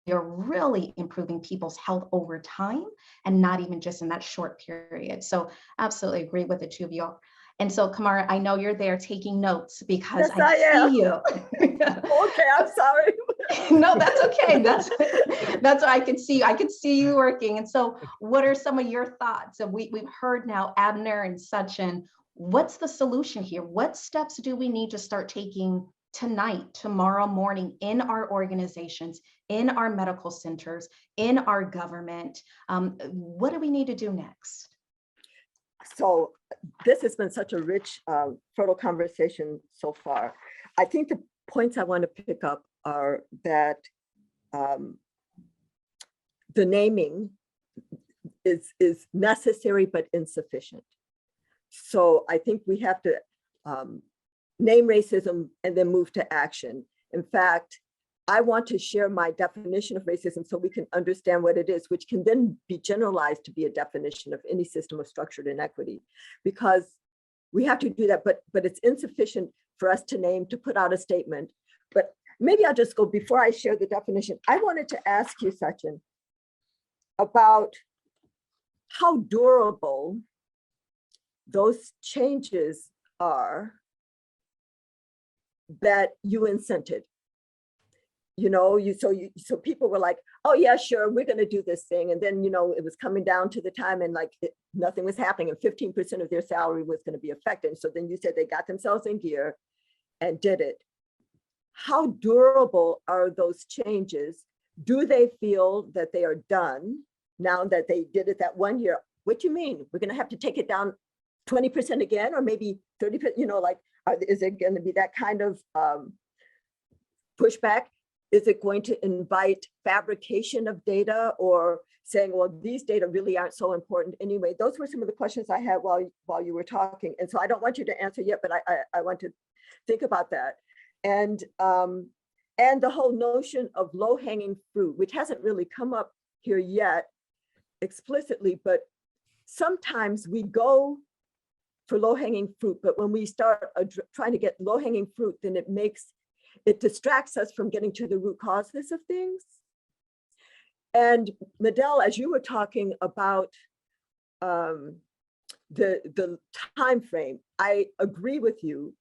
you're really improving people's health over time and not even just in that short period. So absolutely agree with the two of you. And so, Camara, I know you're there taking notes because Yes, I see am. you. Okay, I'm sorry. No, that's okay. That's what I can see. I can see you working. And so what are some of your thoughts? So we've heard now Abner and Sachin. What's the solution here? What steps do we need to start taking tonight, tomorrow morning in our organizations, in our medical centers, in our government? What do we need to do next? So this has been such a rich, fertile conversation so far. I think the points I want to pick up are that the naming is necessary but insufficient. So I think we have to name racism and then move to action. In fact, I want to share my definition of racism so we can understand what it is, which can then be generalized to be a definition of any system of structured inequity, because we have to do that, but it's insufficient for us to name, to put out a statement. But maybe I'll just go, before I share the definition, I wanted to ask you, Sachin, about how durable those changes are that you incented. You know, so people were like, oh yeah, sure, we're going to do this thing. And then, you know, it was coming down to the time and like nothing was happening and 15% of their salary was going to be affected. So then you said they got themselves in gear and did it. How durable are those changes? Do they feel that they are done now that they did it that 1 year? What do you mean? We're going to have to take it down 20% again, or maybe 30%, you know, like, is it going to be that kind of pushback? Is it going to invite fabrication of data, or saying, well, these data really aren't so important anyway? Those were some of the questions I had while you were talking. And so I don't want you to answer yet, but I want to think about that. And the whole notion of low-hanging fruit, which hasn't really come up here yet explicitly, but sometimes we go for low-hanging fruit, but when we start trying to get low-hanging fruit, then it distracts us from getting to the root causes of things. And Medell, as you were talking about the time frame, I agree with you,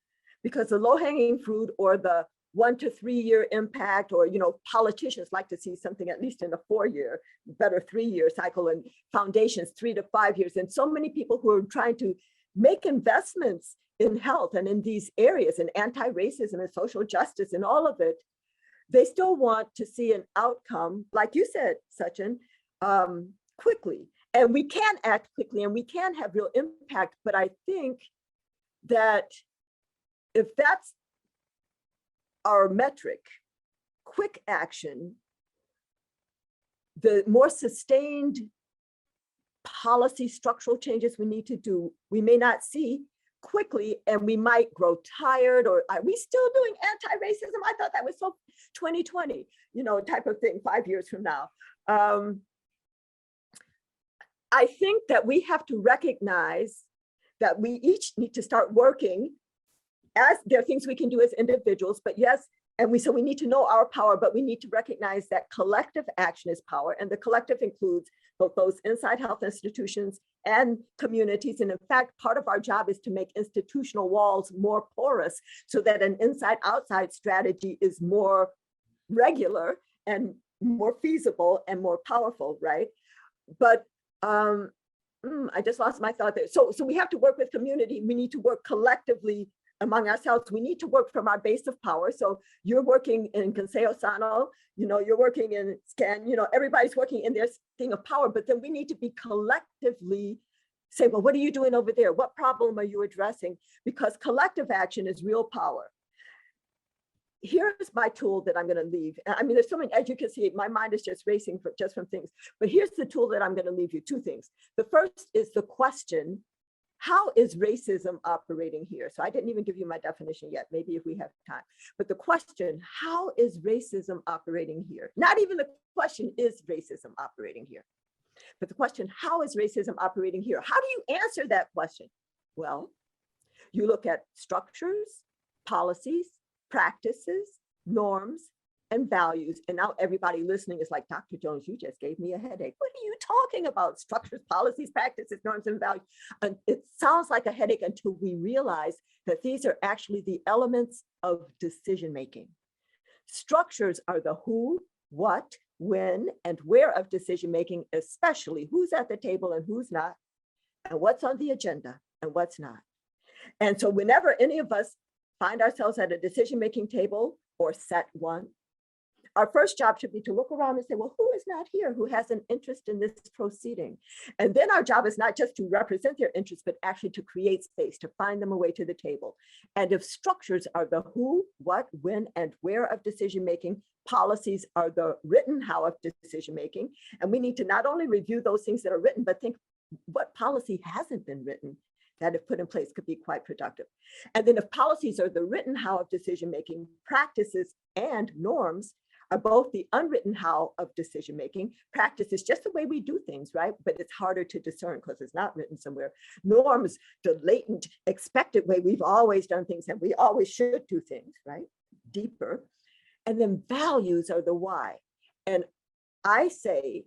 because the low-hanging fruit, or the 1 to 3 year impact, or, you know, politicians like to see something at least in a 4 year, better 3 year cycle, and foundations 3 to 5 years. And so many people who are trying to make investments in health and in these areas, and anti-racism and social justice and all of it, they still want to see an outcome, like you said, Sachin, quickly. And we can act quickly and we can have real impact. But I think that if that's our metric, quick action, the more sustained policy structural changes we need to do, we may not see quickly, and we might grow tired, or are we still doing anti-racism? I thought that was so 2020, you know, type of thing 5 years from now. I think that we have to recognize that we each need to start working, as there are things we can do as individuals, but yes, and so we need to know our power, but we need to recognize that collective action is power, and the collective includes both those inside health institutions and communities. And in fact, part of our job is to make institutional walls more porous, so that an inside-outside strategy is more regular and more feasible and more powerful, right? But I just lost my thought there. So we have to work with community. We need to work collectively among ourselves. We need to work from our base of power. So you're working in Consejo Sano, you know, you're working in SCAN, you know, everybody's working in their thing of power, but then we need to be collectively say, well, what are you doing over there? What problem are you addressing? Because collective action is real power. Here's my tool that I'm going to leave. I mean, there's so many, as you can see, my mind is just racing just from things, but here's the tool that I'm going to leave you. 2 things. The first is the question, how is racism operating here? So I didn't even give you my definition yet, maybe if we have time. But the question, how is racism operating here? Not even the question, is racism operating here? But the question, how is racism operating here? How do you answer that question? Well, you look at structures, policies, practices, norms, and values. And now everybody listening is like, Dr. Jones, you just gave me a headache. What are you talking about? Structures, policies, practices, norms, and values. And it sounds like a headache until we realize that these are actually the elements of decision-making. Structures are the who, what, when, and where of decision-making, especially who's at the table and who's not, and what's on the agenda and what's not. And so whenever any of us find ourselves at a decision-making table or set one, our first job should be to look around and say, well, who is not here, who has an interest in this proceeding? And then our job is not just to represent their interests, but actually to create space, to find them a way to the table. And if structures are the who, what, when, and where of decision-making, policies are the written how of decision-making. And we need to not only review those things that are written, but think what policy hasn't been written that if put in place could be quite productive. And then if policies are the written how of decision-making, practices and norms are both the unwritten how of decision-making. Practice is just the way we do things, right? But it's harder to discern because it's not written somewhere. Norms, the latent, expected way we've always done things and we always should do things, right? Deeper. And then values are the why. And I say,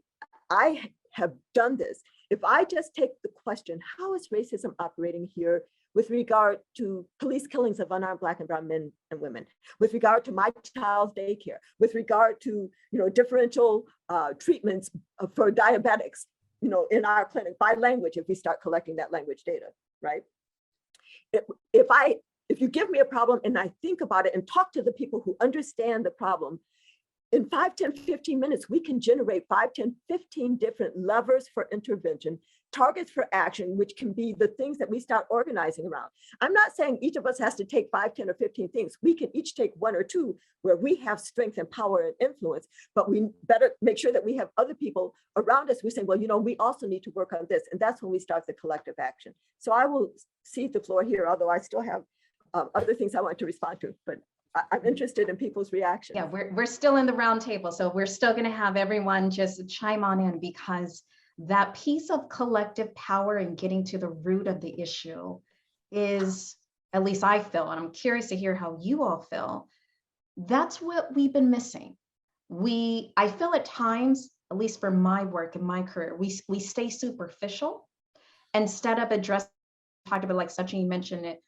I have done this. If I just take the question, how is racism operating here with regard to police killings of unarmed Black and brown men and women, with regard to my child's daycare, with regard to differential treatments for diabetics, in our clinic by language, if we start collecting that language data, right? If you give me a problem and I think about it and talk to the people who understand the problem, in 5, 10, 15 minutes, we can generate 5, 10, 15 different levers for intervention, targets for action, which can be the things that we start organizing around. I'm not saying each of us has to take 5, 10, or 15 things. We can each take 1 or 2 where we have strength and power and influence, but we better make sure that we have other people around us who say, well, we also need to work on this. And that's when we start the collective action. So I will cede the floor here, although I still have other things I want to respond to, but I'm interested in people's reactions. Yeah, we're still in the roundtable, so we're still going to have everyone just chime on in, because that piece of collective power and getting to the root of the issue is, at least I feel, and I'm curious to hear how you all feel, that's what we've been missing. I feel at times, at least for my work and my career, we stay superficial instead of addressing, talked about, like Sachin, you mentioned it,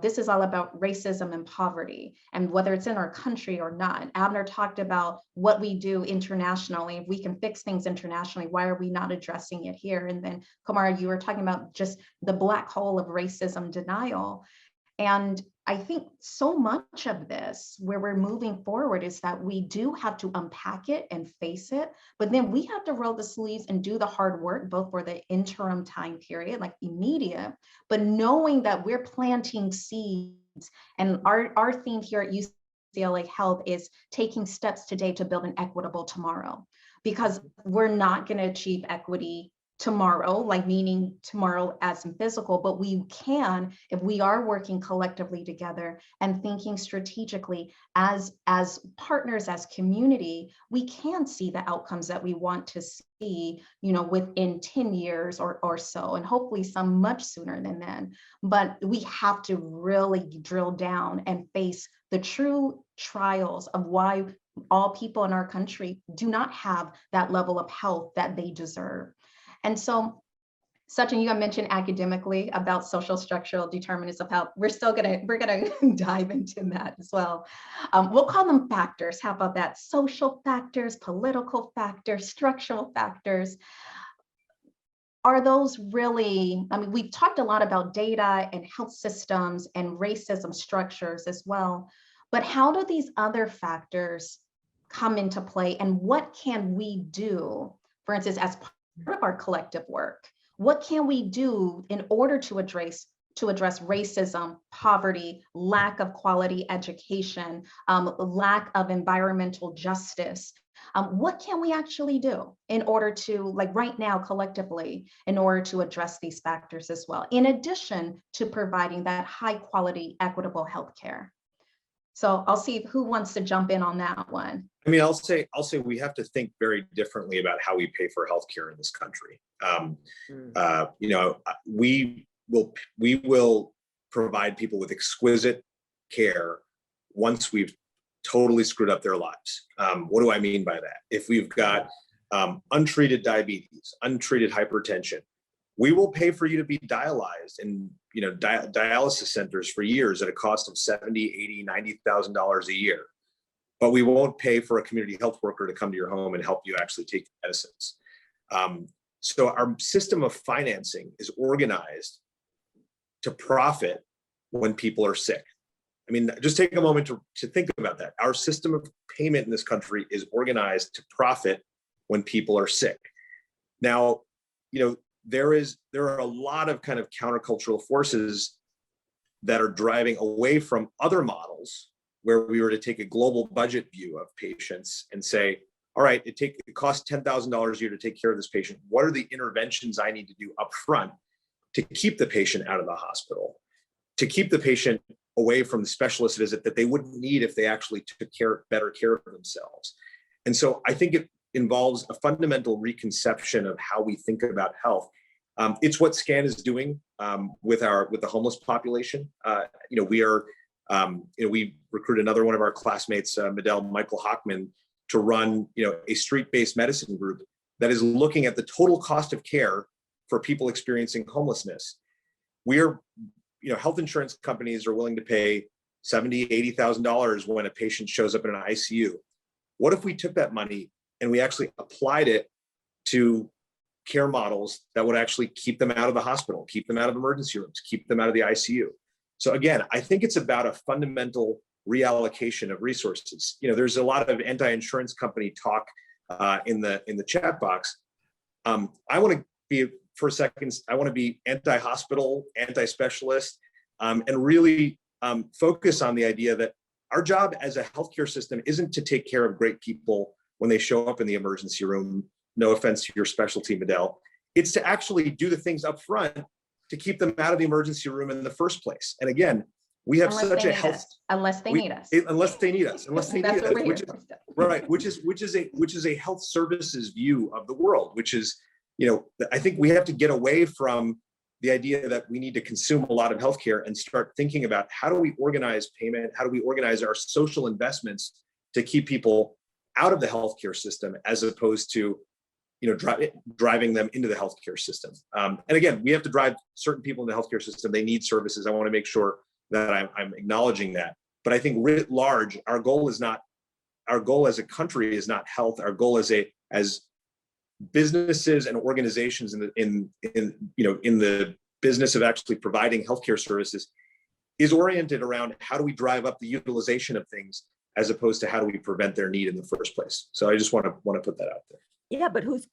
this is all about racism and poverty, and whether it's in our country or not. Abner talked about what we do internationally. If we can fix things internationally, why are we not addressing it here? And then, Camara, you were talking about just the black hole of racism denial. And I think so much of this, where we're moving forward, is that we do have to unpack it and face it, but then we have to roll the sleeves and do the hard work, both for the interim time period, like immediate, but knowing that we're planting seeds. And our theme here at UCLA Health is taking steps today to build an equitable tomorrow, because we're not going to achieve equity tomorrow, like meaning tomorrow as in physical, but we can if we are working collectively together and thinking strategically as partners, as community. We can see the outcomes that we want to see, within 10 years or so, and hopefully some much sooner than then. But we have to really drill down and face the true trials of why all people in our country do not have that level of health that they deserve. And so, Sachin, you mentioned academically about social structural determinants of health. We're gonna dive into that as well. We'll call them factors. How about that? Social factors, political factors, structural factors. Are those really, we've talked a lot about data and health systems and racism structures as well, but how do these other factors come into play, and what can we do, for instance, as part of our collective work? What can we do in order to address to address racism, poverty, lack of quality education, lack of environmental justice. What can we actually do in order to, like right now, collectively, in order to address these factors as well, in addition to providing that high quality, equitable healthcare? So I'll see who wants to jump in on that one. I mean, I'll say we have to think very differently about how we pay for healthcare in this country. You know, we will provide people with exquisite care once we've totally screwed up their lives. What do I mean by that? If we've got untreated diabetes, untreated hypertension, we will pay for you to be dialyzed in, you know, dialysis centers for years at a cost of $70,000, $80,000, $90,000 a year. But we won't pay for a community health worker to come to your home and help you actually take medicines. So our system of financing is organized to profit when people are sick. I mean, just take a moment to think about that. Our system of payment in this country is organized to profit when people are sick. Now, you know, there are a lot of kind of countercultural forces that are driving away from other models where we were to take a global budget view of patients and say, all right, it costs $10,000 a year to take care of this patient. What are the interventions I need to do up front to keep the patient out of the hospital, to keep the patient away from the specialist visit that they wouldn't need if they actually took better care of themselves? And so I think it involves a fundamental reconception of how we think about health. It's what SCAN is doing with the homeless population. You know, we recruited another one of our classmates, Michael Hockman, to run, you know, a street-based medicine group that is looking at the total cost of care for people experiencing homelessness. You know, health insurance companies are willing to pay $70,000, $80,000 when a patient shows up in an ICU. What if we took that money and we actually applied it to care models that would actually keep them out of the hospital, keep them out of emergency rooms, keep them out of the ICU? So again, I think it's about a fundamental reallocation of resources. You know, there's a lot of anti-insurance company talk in the chat box. I want to be, for a second, I want to be anti-hospital, anti-specialist, and really focus on the idea that our job as a healthcare system isn't to take care of great people when they show up in the emergency room. No offense to your specialty, Medell. It's to actually do the things up front to keep them out of the emergency room in the first place. And again, we have such a health. Unless they need us, which is a health services view of the world, which is, you know, I think we have to get away from the idea that we need to consume a lot of healthcare and start thinking about how do we organize payment, how do we organize our social investments to keep people out of the healthcare system as opposed to, you know, driving them into the healthcare system. And again, we have to drive certain people in the healthcare system. They need services. I want to make sure that I'm acknowledging that. But I think writ large, our goal as a country is not health. Our goal as businesses and organizations in the business of actually providing healthcare services is oriented around how do we drive up the utilization of things as opposed to how do we prevent their need in the first place. So I just want to put that out there. Yeah, but whose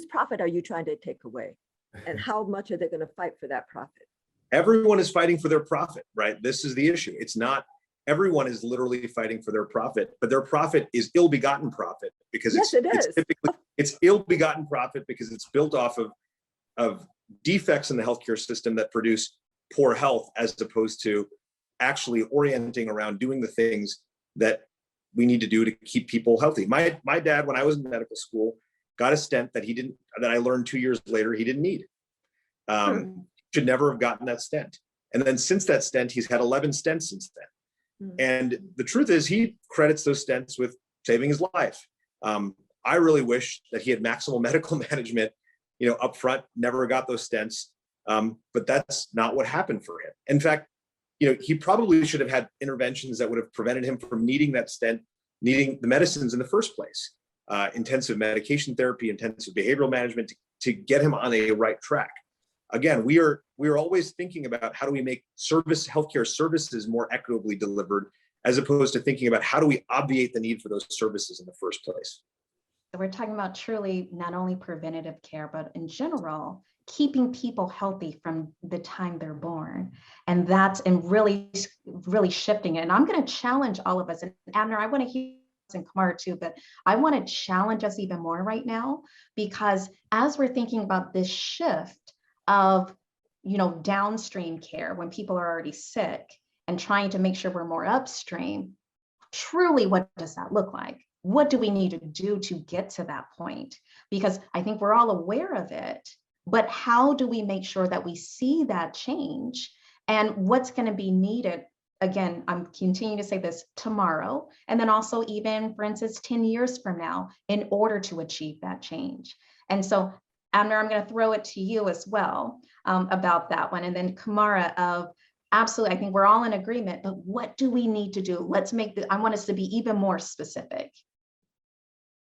profit are you trying to take away? And how much are they going to fight for that profit? Everyone is fighting for their profit, right? This is the issue. It's not everyone is literally fighting for their profit, but their profit is ill-begotten profit because it's ill-begotten profit because it's built off of defects in the healthcare system that produce poor health, as opposed to actually orienting around doing the things that we need to do to keep people healthy. My dad, when I was in medical school, got a stent that I learned 2 years later he didn't need. Should never have gotten that stent. And then since that stent, he's had 11 stents since then. And the truth is he credits those stents with saving his life. I really wish that he had maximal medical management, you know, up front, never got those stents. But that's not what happened for him. In fact, you know, he probably should have had interventions that would have prevented him from needing that stent, needing the medicines in the first place. Intensive medication therapy, intensive behavioral management to get him on a right track. Again, we are always thinking about how do we make healthcare services more equitably delivered, as opposed to thinking about how do we obviate the need for those services in the first place. So we're talking about truly not only preventative care, but in general, keeping people healthy from the time they're born. And really shifting it. And I'm going to challenge all of us. And Abner, I want to hear and Camara too, but I want to challenge us even more right now, because as we're thinking about this shift of, downstream care when people are already sick and trying to make sure we're more upstream, truly, what does that look like? What do we need to do to get to that point? Because I think we're all aware of it, but how do we make sure that we see that change and what's going to be needed? Again, I'm continuing to say this tomorrow, and then also even, for instance, 10 years from now, in order to achieve that change. And so, Abner, I'm going to throw it to you as well about that one. And then Camara, absolutely, I think we're all in agreement, but what do we need to do? I want us to be even more specific.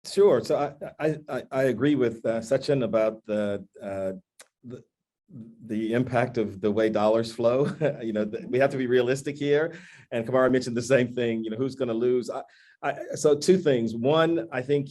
Sure. So I agree with Sachin about the impact of the way dollars flow. We have to be realistic here. And Camara mentioned the same thing, who's going to lose. So two things. One, I think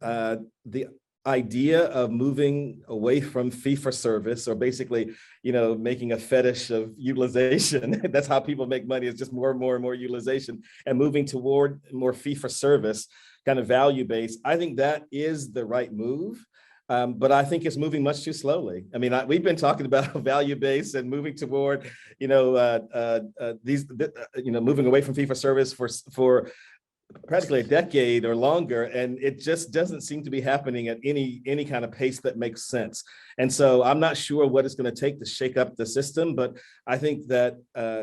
the idea of moving away from fee for service, or basically, making a fetish of utilization. That's how people make money, is just more and more and more utilization, and moving toward more fee for service, kind of value based. I think that is the right move. But I think it's moving much too slowly. I mean, we've been talking about value based and moving toward, moving away from fee for service for practically a decade or longer, and it just doesn't seem to be happening at any kind of pace that makes sense. And so I'm not sure what it's going to take to shake up the system, but I think that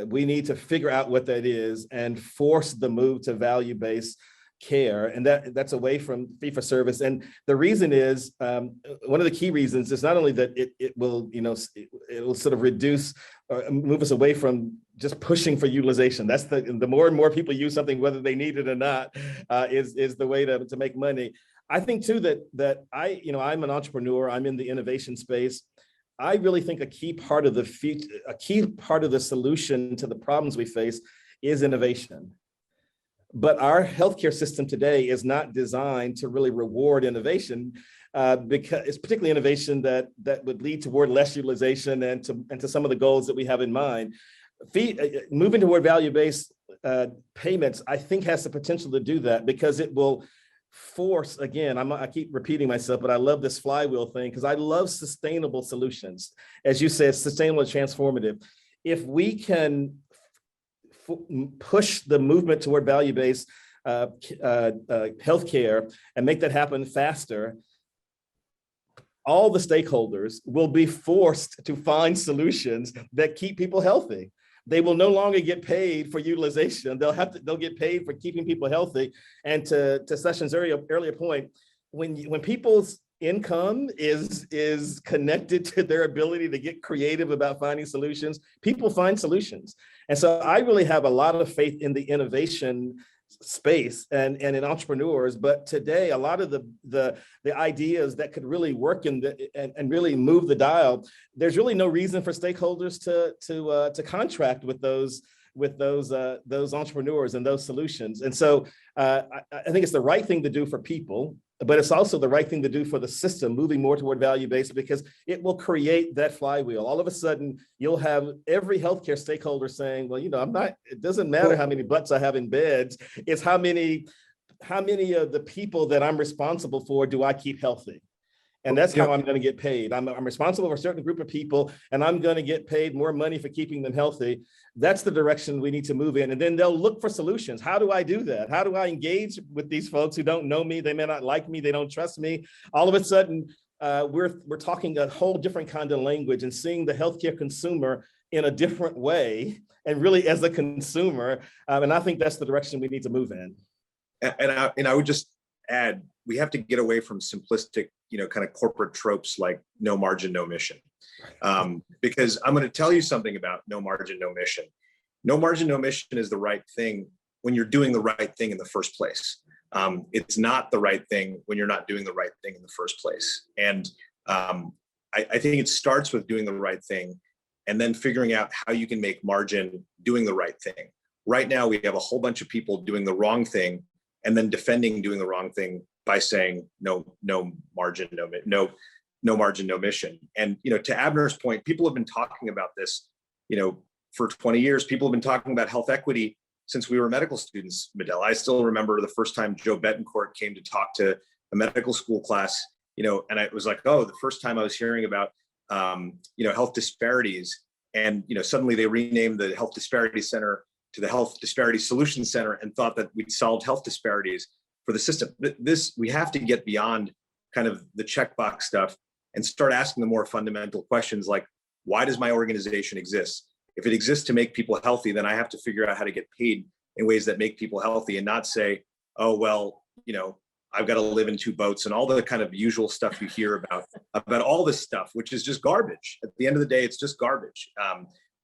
we need to figure out what that is and force the move to value based care, and that's away from fee for service. And the reason is, one of the key reasons is not only that it will sort of reduce or move us away from just pushing for utilization. That's the more and more people use something, whether they need it or not, is the way to make money. I think too that I'm an entrepreneur. I'm in the innovation space. I really think a key part of the solution to the problems we face is innovation. But our healthcare system today is not designed to really reward innovation, because it's particularly innovation that would lead toward less utilization and to some of the goals that we have in mind. Moving toward value-based payments, I think, has the potential to do that, because it will force, again, I keep repeating myself, but I love this flywheel thing, because I love sustainable solutions. As you said, sustainable and transformative. If we can push the movement toward value-based healthcare and make that happen faster, all the stakeholders will be forced to find solutions that keep people healthy. They will no longer get paid for utilization. They'll get paid for keeping people healthy. And to Sachin's earlier point, when people's income is connected to their ability to get creative about finding solutions, people find solutions. And so I really have a lot of faith in the innovation space and in entrepreneurs. But today, a lot of the ideas that could really work and really move the dial, there's really no reason for stakeholders to contract with those entrepreneurs and those solutions. And so I think it's the right thing to do for people, but it's also the right thing to do for the system, moving more toward value-based, because it will create that flywheel. All of a sudden, you'll have every healthcare stakeholder saying, well, it doesn't matter how many butts I have in beds, it's how many of the people that I'm responsible for do I keep healthy? And that's how I'm going to get paid. I'm responsible for a certain group of people, and I'm going to get paid more money for keeping them healthy. That's the direction we need to move in. And then they'll look for solutions. How do I do that? How do I engage with these folks who don't know me? They may not like me. They don't trust me. All of a sudden, we're talking a whole different kind of language and seeing the healthcare consumer in a different way, and really as a consumer. And I think that's the direction we need to move in. And I would just add, we have to get away from simplistic, kind of corporate tropes like no margin, no mission. Because I'm going to tell you something about no margin, no mission. No margin, no mission is the right thing when you're doing the right thing in the first place. It's not the right thing when you're not doing the right thing in the first place. And I think it starts with doing the right thing and then figuring out how you can make margin doing the right thing. Right now, we have a whole bunch of people doing the wrong thing and then defending doing the wrong thing by saying no margin, no margin, no mission. And to Abner's point, people have been talking about this, for 20 years. People have been talking about health equity since we were medical students, Medell. I still remember the first time Joe Betancourt came to talk to a medical school class, and it was like, oh, the first time I was hearing about, health disparities. And, suddenly they renamed the Health Disparity Center to the Health Disparity Solution Center and thought that we'd solved health disparities for the system. We have to get beyond kind of the checkbox stuff and start asking the more fundamental questions like, why does my organization exist? If it exists to make people healthy, then I have to figure out how to get paid in ways that make people healthy and not say, oh, well, I've got to live in 2 boats and all the kind of usual stuff you hear about all this stuff, which is just garbage. At the end of the day, it's just garbage.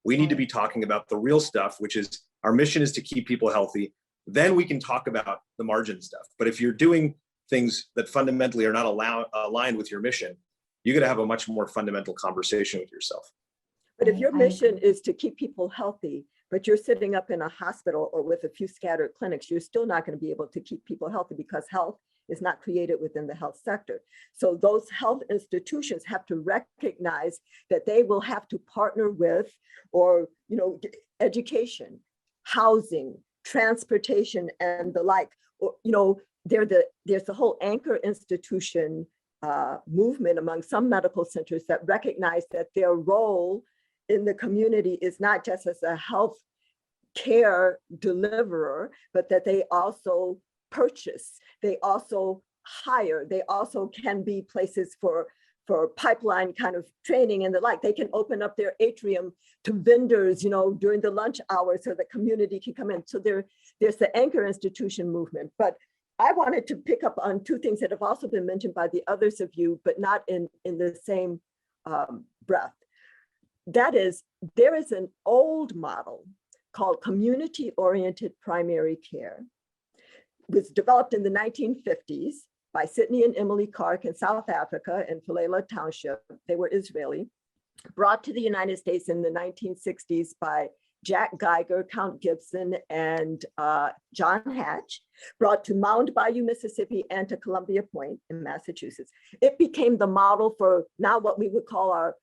We need to be talking about the real stuff, which is our mission is to keep people healthy. Then we can talk about the margin stuff. But if you're doing things that fundamentally are not aligned with your mission, you got to have a much more fundamental conversation with yourself. But if your mission is to keep people healthy, but you're sitting up in a hospital or with a few scattered clinics, you're still not going to be able to keep people healthy because health is not created within the health sector. So those health institutions have to recognize that they will have to partner with, or, education, housing, transportation, and the like. Or, there's the whole anchor institution movement among some medical centers that recognize that their role in the community is not just as a health care deliverer, but that they also purchase, they also hire, they also can be places for pipeline kind of training and the like. They can open up their atrium to vendors, during the lunch hours so the community can come in. So there's the anchor institution movement. But I wanted to pick up on 2 things that have also been mentioned by the others of you, but not in the same breath. That is, there is an old model called community-oriented primary care. It was developed in the 1950s by Sidney and Emily Clark in South Africa in Philela Township. They were Israeli. Brought to the United States in the 1960s by Jack Geiger, Count Gibson, and John Hatch. Brought to Mound Bayou, Mississippi, and to Columbia Point in Massachusetts. It became the model for now what we would call our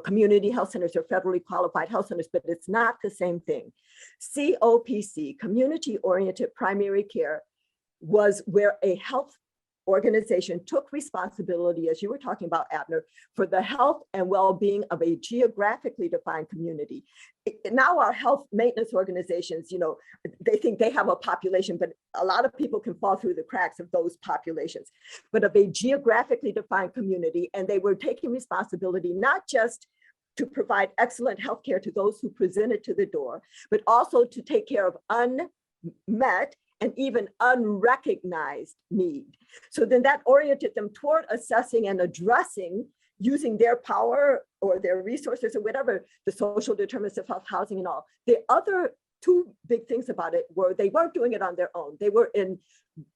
community health centers or federally qualified health centers, but it's not the same thing. COPC, community-oriented primary care, was where a health organization took responsibility, as you were talking about, Abner, for the health and well-being of a geographically defined community. Now our health maintenance organizations, they think they have a population, but a lot of people can fall through the cracks of those populations, but of a geographically defined community. And they were taking responsibility, not just to provide excellent healthcare to those who presented to the door, but also to take care of unmet and even unrecognized need. So then that oriented them toward assessing and addressing, using their power or their resources or whatever, the social determinants of health, housing, and all. The other 2 big things about it were they weren't doing it on their own. They were in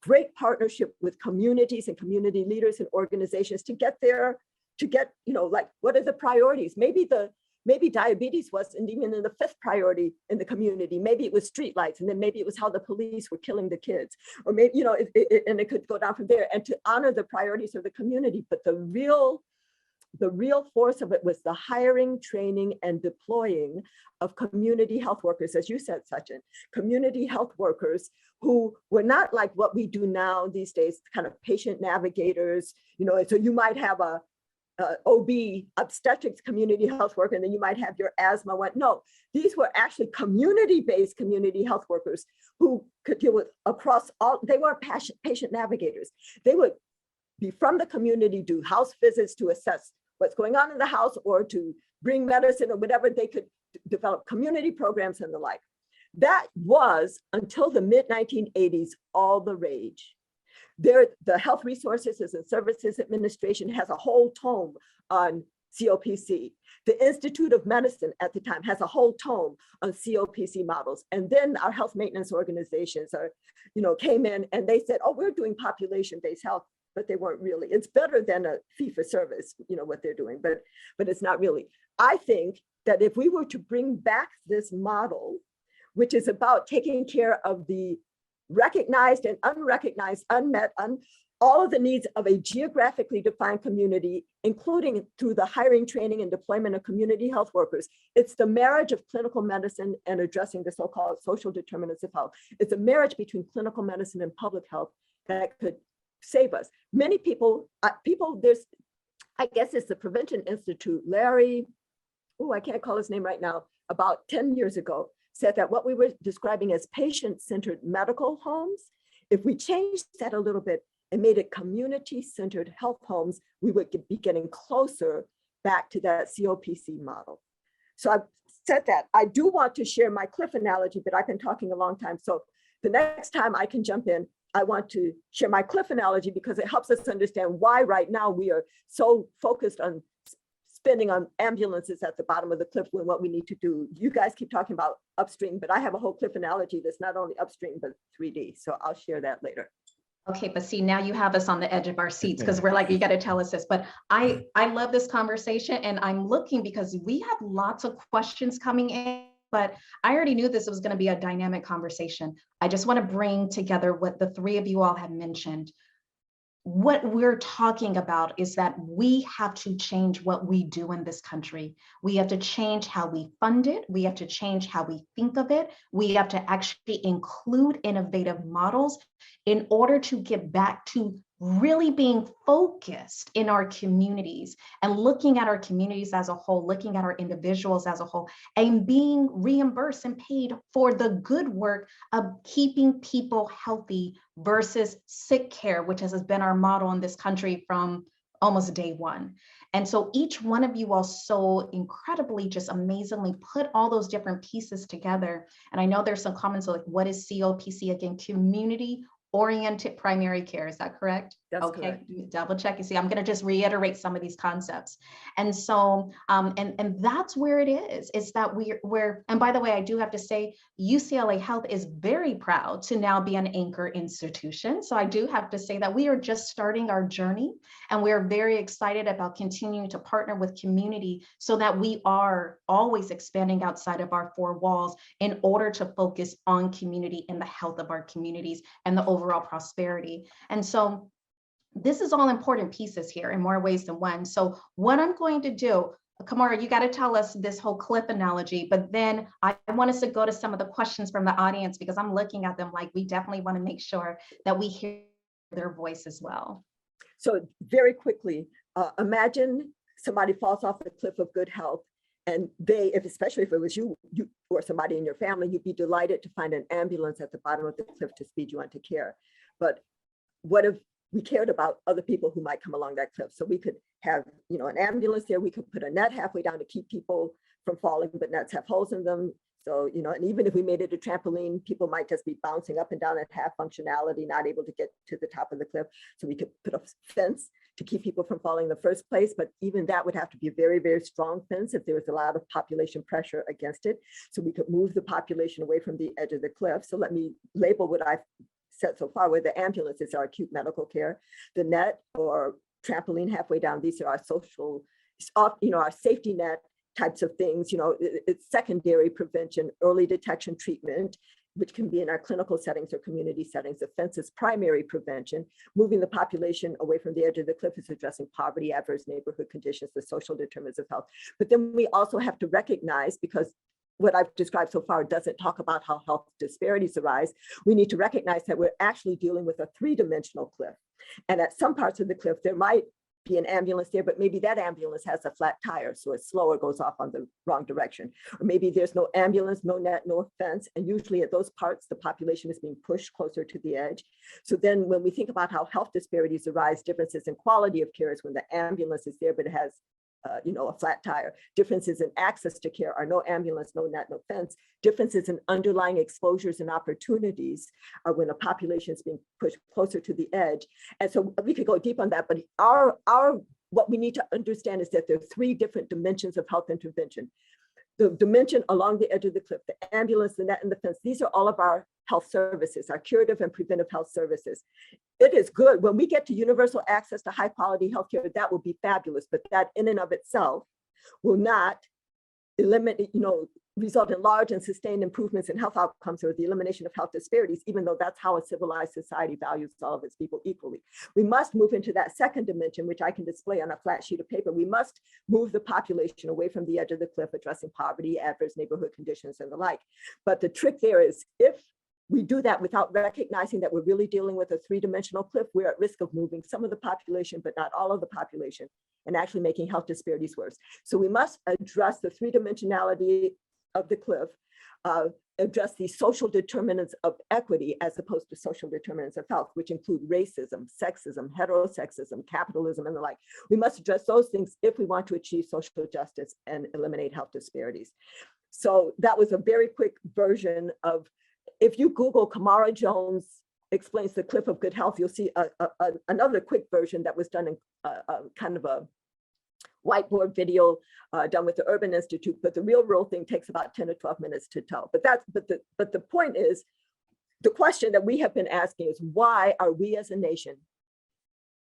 great partnership with communities and community leaders and organizations to get there, like, what are the priorities? Maybe diabetes wasn't even in the 5th priority in the community. Maybe it was streetlights, and then maybe it was how the police were killing the kids, or maybe, and it could go down from there, and to honor the priorities of the community. But the real force of it was the hiring, training, and deploying of community health workers, as you said, Sachin, community health workers who were not like what we do now these days, kind of patient navigators, so you might have a OB, obstetrics community health worker, and then you might have your asthma one. No, these were actually community-based community health workers who could deal with across all. They weren't patient navigators. They would be from the community, do house visits to assess what's going on in the house or to bring medicine or whatever. They could develop community programs and the like. That was, until the mid-1980s, all the rage. The Health Resources and Services Administration has a whole tome on COPC. The Institute of Medicine at the time has a whole tome on COPC models. And then our health maintenance organizations came in and they said, oh, we're doing population-based health, but they weren't really. It's better than a fee-for-service, what they're doing, but it's not really. I think that if we were to bring back this model, which is about taking care of the recognized and unrecognized, unmet, all of the needs of a geographically defined community, including through the hiring, training, and deployment of community health workers. It's the marriage of clinical medicine and addressing the so-called social determinants of health. It's a marriage between clinical medicine and public health that could save us. Many people, I guess it's the Prevention Institute, Larry, I can't call his name right now, about 10 years ago, said that what we were describing as patient-centered medical homes, if we changed that a little bit and made it community-centered health homes, we would be getting closer back to that COPC model. So I've said that. I do want to share my cliff analogy, but I've been talking a long time. So the next time I can jump in, I want to share my cliff analogy because it helps us understand why right now we are so focused on spending on ambulances at the bottom of the cliff when what we need to do. You guys keep talking about upstream, but I have a whole cliff analogy that's not only upstream, but 3D. So I'll share that later. Okay, but see, now you have us on the edge of our seats because we're like, you got to tell us this. But I love this conversation, and I'm looking because we have lots of questions coming in, but I already knew this was going to be a dynamic conversation. I just want to bring together what the three of you all have mentioned. What we're talking about is that we have to change what we do in this country. We have to change how we fund it. We have to change how we think of it. We have to actually include innovative models in order to get back to really being focused in our communities and looking at our communities as a whole, looking at our individuals as a whole, and being reimbursed and paid for the good work of keeping people healthy versus sick care, which has been our model in this country from almost day one. And so each one of you all so incredibly, just amazingly put all those different pieces together. And I know there's some comments like, what is COPC again? Community oriented primary care, is that correct? That's okay, correct. Double check. You see, I'm going to just reiterate some of these concepts. And so, and that's where it is that we're, and by the way, I do have to say, UCLA Health is very proud to now be an anchor institution. So I do have to say that we are just starting our journey, and we're very excited about continuing to partner with community so that we are always expanding outside of our four walls in order to focus on community and the health of our communities and the overall prosperity. And so this is all important pieces here in more ways than one. So what I'm going to do, Camara, you got to tell us this whole clip analogy, but then I want us to go to some of the questions from the audience because I'm looking at them like we definitely want to make sure that we hear their voice as well. So very quickly, imagine somebody falls off the cliff of good health, and especially if it was you or somebody in your family, you'd be delighted to find an ambulance at the bottom of the cliff to speed you on to care. But what if we cared about other people who might come along that cliff? So we could have, an ambulance there. We could put a net halfway down to keep people from falling, but nets have holes in them. So, and even if we made it a trampoline, people might just be bouncing up and down at half functionality, not able to get to the top of the cliff. So we could put a fence to keep people from falling in the first place. But even that would have to be a very, very strong fence if there was a lot of population pressure against it. So we could move the population away from the edge of the cliff. So let me label what I've said so far, where the ambulance is our acute medical care, the net or trampoline halfway down, these are our social, our safety net types of things. It's secondary prevention, early detection treatment, which can be in our clinical settings or community settings. The fence is primary prevention. Moving the population away from the edge of the cliff is addressing poverty, adverse neighborhood conditions, the social determinants of health. But then we also have to recognize, because what I've described so far doesn't talk about how health disparities arise, we need to recognize that we're actually dealing with a three-dimensional cliff. And at some parts of the cliff, there might be an ambulance there, but maybe that ambulance has a flat tire, so it's slower, goes off on the wrong direction. Or maybe there's no ambulance, no net, no fence, and usually at those parts, the population is being pushed closer to the edge. So then when we think about how health disparities arise, differences in quality of care is when the ambulance is there, but it has a flat tire. Differences in access to care are no ambulance, no net, no fence. Differences in underlying exposures and opportunities are when a population is being pushed closer to the edge. And so we could go deep on that, but what we need to understand is that there are three different dimensions of health intervention. The dimension along the edge of the cliff, the ambulance, the net, and the fence, these are all of our health services, our curative and preventive health services. It is good when we get to universal access to high quality healthcare, that will be fabulous, but that in and of itself will not result in large and sustained improvements in health outcomes or the elimination of health disparities, even though that's how a civilized society values all of its people equally. We must move into that second dimension, which I can display on a flat sheet of paper. We must move the population away from the edge of the cliff, addressing poverty, adverse neighborhood conditions, and the like. But the trick there is, if we do that without recognizing that we're really dealing with a three-dimensional cliff, we're at risk of moving some of the population, but not all of the population, and actually making health disparities worse. So we must address the three-dimensionality of the cliff, address the social determinants of equity as opposed to social determinants of health, which include racism, sexism, heterosexism, capitalism, and the like. We must address those things if we want to achieve social justice and eliminate health disparities. So that was a very quick version of, if you Google Camara Jones explains the cliff of good health, you'll see another quick version that was done in kind of a whiteboard video done with the Urban Institute, but the real thing takes about 10 to 12 minutes to tell. But the point is, the question that we have been asking is, why are we as a nation,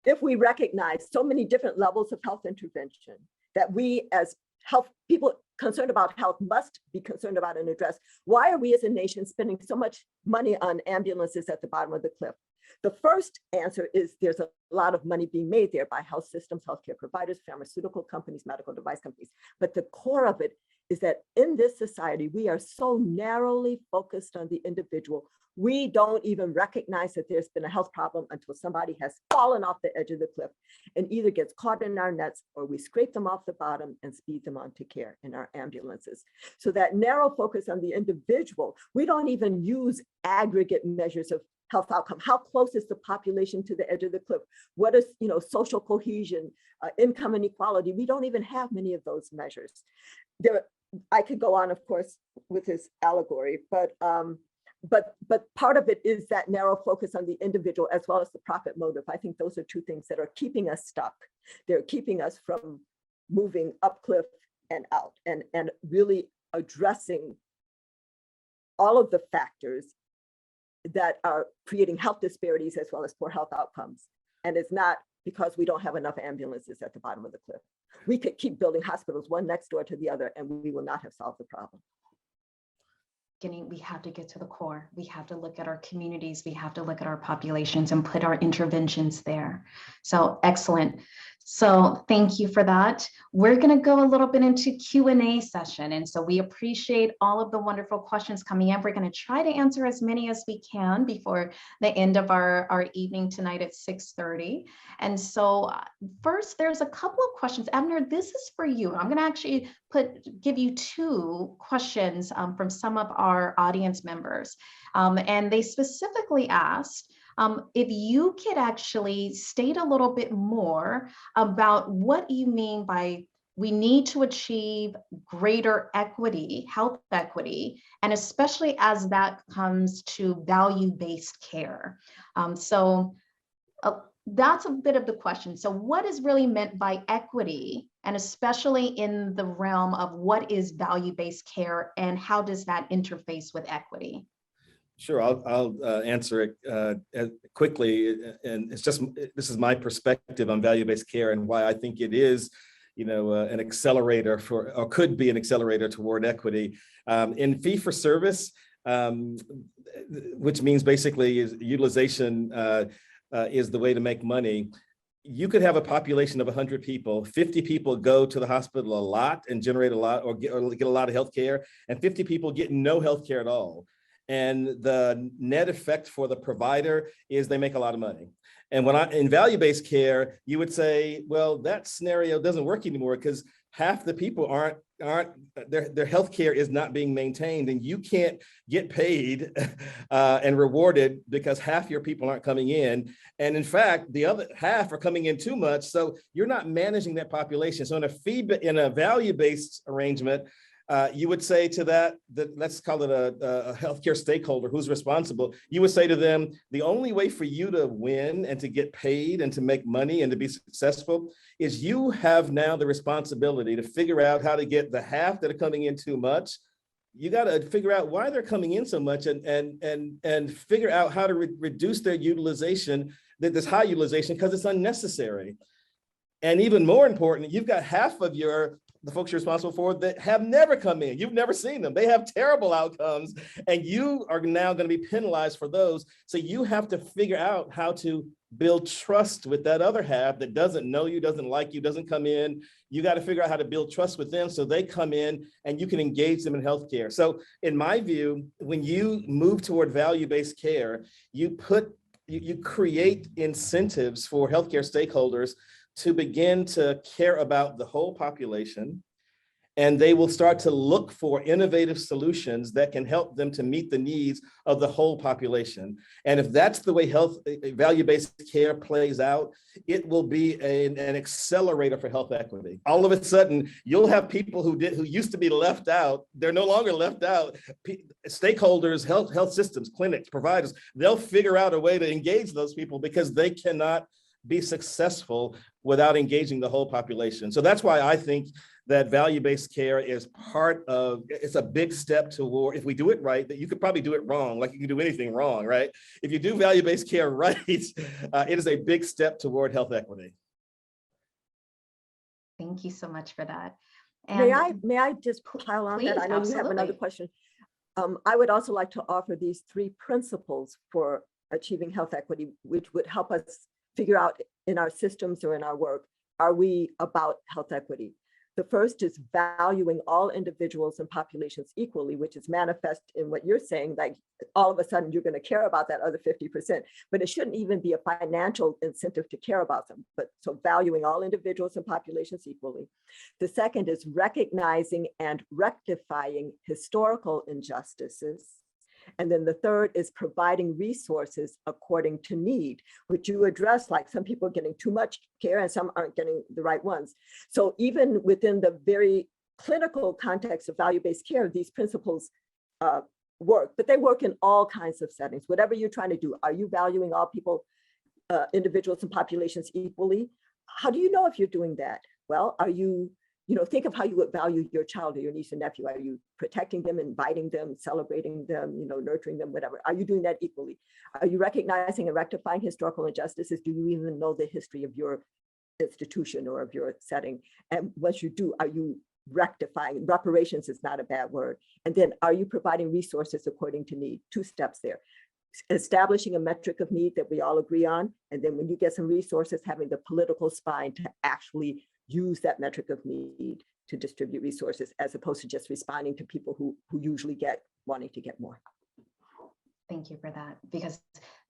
if we recognize so many different levels of health intervention that we as health people concerned about health must be concerned about and address, why are we as a nation spending so much money on ambulances at the bottom of the cliff? The first answer is there's a lot of money being made there by health systems, healthcare providers, pharmaceutical companies, medical device companies. But the core of it is that in this society, we are so narrowly focused on the individual. We don't even recognize that there's been a health problem until somebody has fallen off the edge of the cliff and either gets caught in our nets, or we scrape them off the bottom and speed them on to care in our ambulances. So that narrow focus on the individual, we don't even use aggregate measures of health outcome. How close is the population to the edge of the cliff? What is, social cohesion, income inequality? We don't even have many of those measures. I could go on, of course, with this allegory, but part of it is that narrow focus on the individual as well as the profit motive. I think those are two things that are keeping us stuck. They're keeping us from moving up cliff and out, and really addressing all of the factors that are creating health disparities as well as poor health outcomes. And it's not because we don't have enough ambulances at the bottom of the cliff. We could keep building hospitals one next door to the other, and we will not have solved the problem. We have to get to the core. We have to look at our communities. We have to look at our populations and put our interventions there. So excellent. So thank you for that. We're going to go a little bit into Q&A session. And so we appreciate all of the wonderful questions coming in. We're going to try to answer as many as we can before the end of our evening tonight at 6:30. And so first, there's a couple of questions. Abner, this is for you. I'm going to actually give you two questions from some of our audience members. And they specifically asked, if you could actually state a little bit more about what you mean by we need to achieve greater equity, health equity, and especially as that comes to value-based care. That's a bit of the question. So what is really meant by equity, and especially in the realm of what is value-based care and how does that interface with equity? Sure, I'll answer it quickly, and this is my perspective on value-based care and why I think it is, an accelerator or could be an accelerator toward equity. In fee-for-service, which means basically is utilization is the way to make money. You could have a population of 100 people, 50 people go to the hospital a lot and generate a lot or get a lot of healthcare, and 50 people get no healthcare at all. And the net effect for the provider is they make a lot of money. And in value-based care, you would say, well, that scenario doesn't work anymore because half the people their healthcare is not being maintained, and you can't get paid and rewarded because half your people aren't coming in. And in fact, the other half are coming in too much. So you're not managing that population. So in a value-based arrangement, you would say to that let's call it a healthcare stakeholder who's responsible. You would say to them, the only way for you to win and to get paid and to make money and to be successful is you have now the responsibility to figure out how to get the half that are coming in too much. You got to figure out why they're coming in so much and figure out how to reduce their utilization, this high utilization, because it's unnecessary. And even more important, you've got half of your the folks you're responsible for, that have never come in. You've never seen them. They have terrible outcomes, and you are now going to be penalized for those. So you have to figure out how to build trust with that other half that doesn't know you, doesn't like you, doesn't come in. You got to figure out how to build trust with them so they come in and you can engage them in healthcare. So in my view, when you move toward value-based care, you create incentives for healthcare stakeholders to begin to care about the whole population, and they will start to look for innovative solutions that can help them to meet the needs of the whole population. And if that's the way value-based care plays out, it will be an accelerator for health equity. All of a sudden, you'll have people who used to be left out. They're no longer left out. Stakeholders, health systems, clinics, providers, they'll figure out a way to engage those people because they cannot be successful without engaging the whole population. So that's why I think that value-based care is it's a big step toward, if we do it right, that you could probably do it wrong, like you can do anything wrong, right? If you do value-based care right, it is a big step toward health equity. Thank you so much for that. And may I just pile on please, that? I know absolutely. you have another question. I would also like to offer these 3 principles for achieving health equity, which would help us figure out in our systems or in our work, are we about health equity? The first is valuing all individuals and populations equally, which is manifest in what you're saying, like all of a sudden you're going to care about that other 50%, but it shouldn't even be a financial incentive to care about them. But so valuing all individuals and populations equally. The second is recognizing and rectifying historical injustices. And then the third is providing resources according to need, which you address, like some people are getting too much care and some aren't getting the right ones. So even within the very clinical context of value-based care, these principles work, but they work in all kinds of settings. Whatever you're trying to do, are you valuing all people, individuals and populations equally? How do you know if you're doing that? Well, are you, think of how you would value your child or your niece and nephew. Are you protecting them, inviting them, celebrating them, nurturing them, whatever? Are you doing that equally? Are you recognizing and rectifying historical injustices? Do you even know the history of your institution or of your setting? And once you do, are you rectifying? Reparations is not a bad word. And then are you providing resources according to need? 2 steps there. Establishing a metric of need that we all agree on. And then when you get some resources, having the political spine to actually use that metric of need to distribute resources, as opposed to just responding to people who usually wanting to get more. Thank you for that, because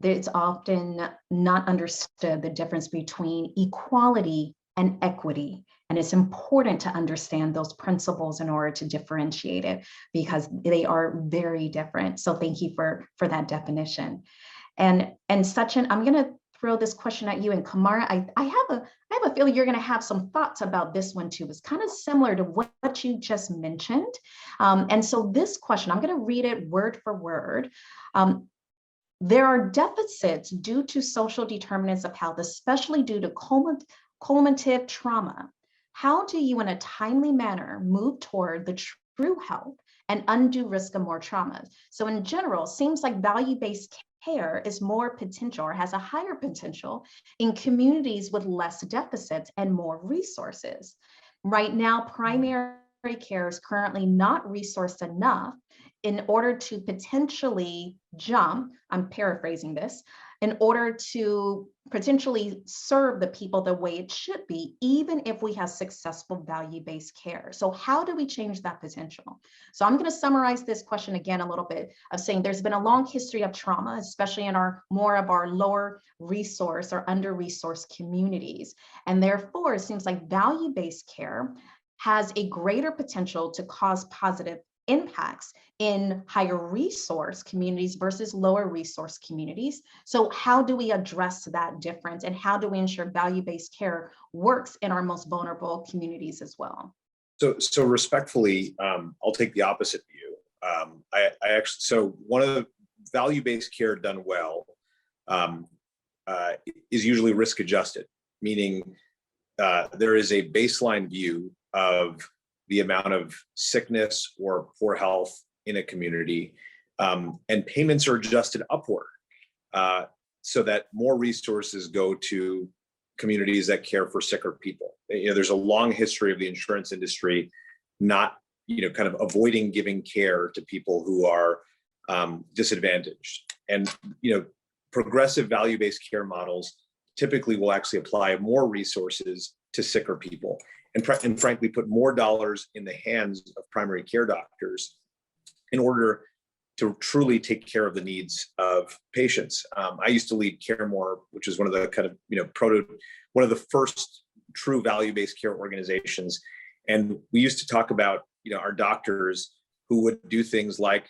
it's often not understood the difference between equality and equity. And it's important to understand those principles in order to differentiate it, because they are very different. So thank you for that definition. And Sachin, I'm going to throw this question at you, and Camara, I have a feeling you're going to have some thoughts about this one too. It's kind of similar to what you just mentioned. And so this question, I'm going to read it word for word. There are deficits due to social determinants of health, especially due to cumulative trauma. How do you, in a timely manner, move toward the true health and undue risk of more traumas? So in general, it seems like value-based care is more potential, or has a higher potential, in communities with less deficits and more resources. Right now, primary care is currently not resourced enough in order to potentially jump, I'm paraphrasing this, in order to potentially serve the people the way it should be, even if we have successful value-based care. So how do we change that potential? So I'm going to summarize this question again a little bit, of saying there's been a long history of trauma, especially in more of our lower resource or under-resourced communities. And therefore, it seems like value-based care has a greater potential to cause positive impacts in higher resource communities versus lower resource communities. So how do we address that difference, and how do we ensure value-based care works in our most vulnerable communities as well? So respectfully, I'll take the opposite view. I actually, so one of the value-based care done well is usually risk adjusted, meaning there is a baseline view of the amount of sickness or poor health in a community, and payments are adjusted upward so that more resources go to communities that care for sicker people. There's a long history of the insurance industry not, kind of avoiding giving care to people who are disadvantaged. And, progressive value-based care models typically will actually apply more resources to sicker people and frankly put more dollars in the hands of primary care doctors in order to truly take care of the needs of patients. I used to lead CareMore, which is one of the kind of, one of the first true value-based care organizations. And we used to talk about, our doctors who would do things like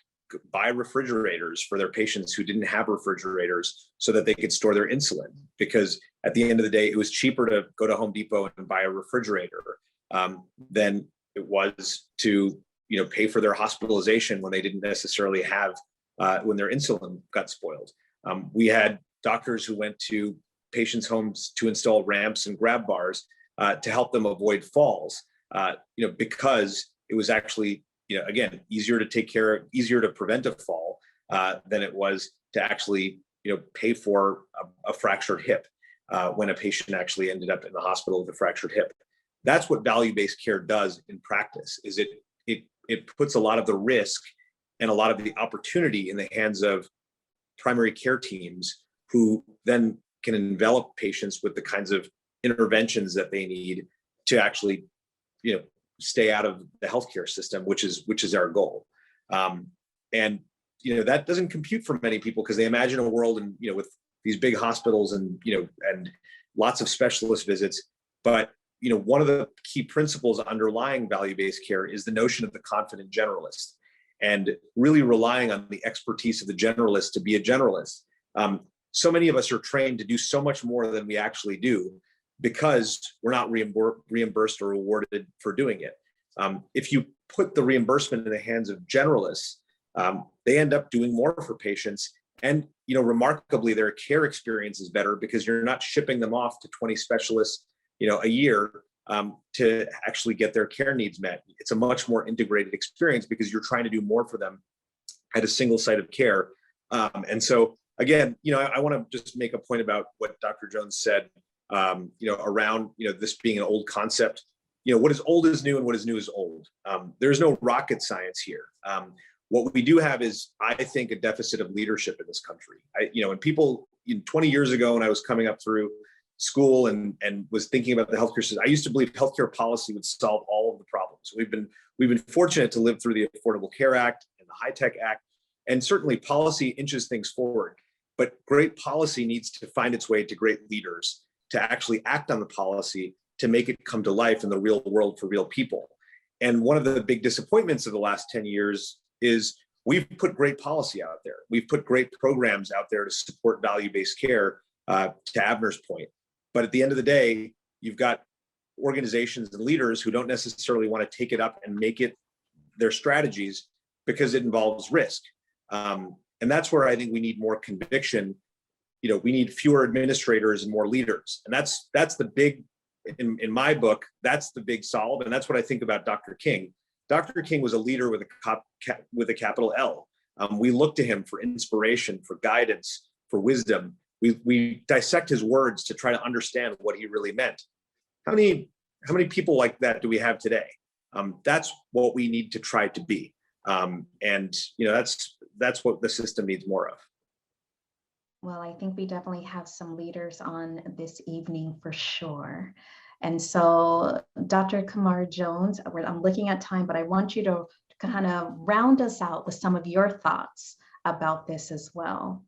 buy refrigerators for their patients who didn't have refrigerators so that they could store their insulin. Because at the end of the day, it was cheaper to go to Home Depot and buy a refrigerator than it was to, pay for their hospitalization when they didn't necessarily have, when their insulin got spoiled. We had doctors who went to patients' homes to install ramps and grab bars to help them avoid falls, because it was actually, again, easier to prevent a fall than it was to actually, pay for a fractured hip when a patient actually ended up in the hospital with a fractured hip. That's what value-based care does in practice, is it puts a lot of the risk and a lot of the opportunity in the hands of primary care teams who then can envelop patients with the kinds of interventions that they need to actually, stay out of the healthcare system, which is our goal. And that doesn't compute for many people because they imagine a world and with these big hospitals and and lots of specialist visits. But one of the key principles underlying value-based care is the notion of the confident generalist, and really relying on the expertise of the generalist to be a generalist. So many of us are trained to do so much more than we actually do, because we're not reimbursed or rewarded for doing it. If you put the reimbursement in the hands of generalists, they end up doing more for patients. And, remarkably, their care experience is better because you're not shipping them off to 20 specialists, a year to actually get their care needs met. It's a much more integrated experience because you're trying to do more for them at a single site of care. And so, again, I want to just make a point about what Dr. Jones said, around, this being an old concept. What is old is new and what is new is old. There's no rocket science here. What we do have is, I think, a deficit of leadership in this country. And people 20 years ago, when I was coming up through school and was thinking about the healthcare system, I used to believe healthcare policy would solve all of the problems. We've been fortunate to live through the Affordable Care Act and the HITECH Act, and certainly policy inches things forward. But great policy needs to find its way to great leaders to actually act on the policy to make it come to life in the real world for real people. And one of the big disappointments of the last 10 years is we've put great policy out there. We've put great programs out there to support value-based care, to Abner's point. But at the end of the day, you've got organizations and leaders who don't necessarily want to take it up and make it their strategies because it involves risk. And that's where I think we need more conviction. We need fewer administrators and more leaders. And that's the big, in my book, that's the big solve. And that's what I think about Dr. King. Dr. King was a leader with a capital L. We look to him for inspiration, for guidance, for wisdom. We dissect his words to try to understand what he really meant. How many people like that do we have today? That's what we need to try to be. And that's what the system needs more of. Well, I think we definitely have some leaders on this evening for sure. And so, Dr. Camara Jones, I'm looking at time, but I want you to kind of round us out with some of your thoughts about this as well.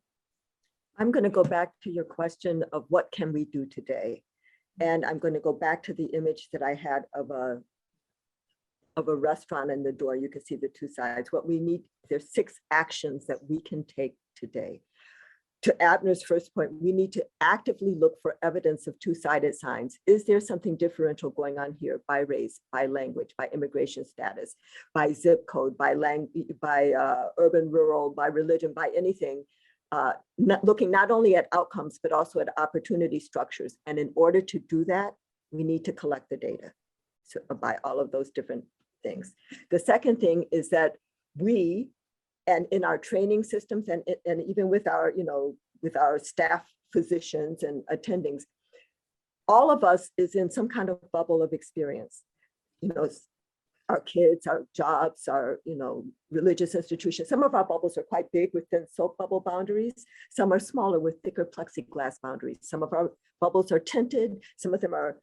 I'm going to go back to your question of what can we do today? And I'm going to go back to the image that I had of a restaurant in the door. You can see the two sides. What we need, there's 6 actions that we can take today. To Abner's first point, we need to actively look for evidence of two-sided signs. Is there something differential going on here by race, by language, by immigration status, by zip code, by urban, rural, by religion, by anything? Looking not only at outcomes, but also at opportunity structures. And in order to do that, we need to collect the data by all of those different things. The second thing is that we, and in our training systems and even with our, with our staff physicians and attendings, all of us is in some kind of bubble of experience. You know, our kids, our jobs, our, religious institutions. Some of our bubbles are quite big within soap bubble boundaries. Some are smaller with thicker plexiglass boundaries. Some of our bubbles are tinted. Some of them are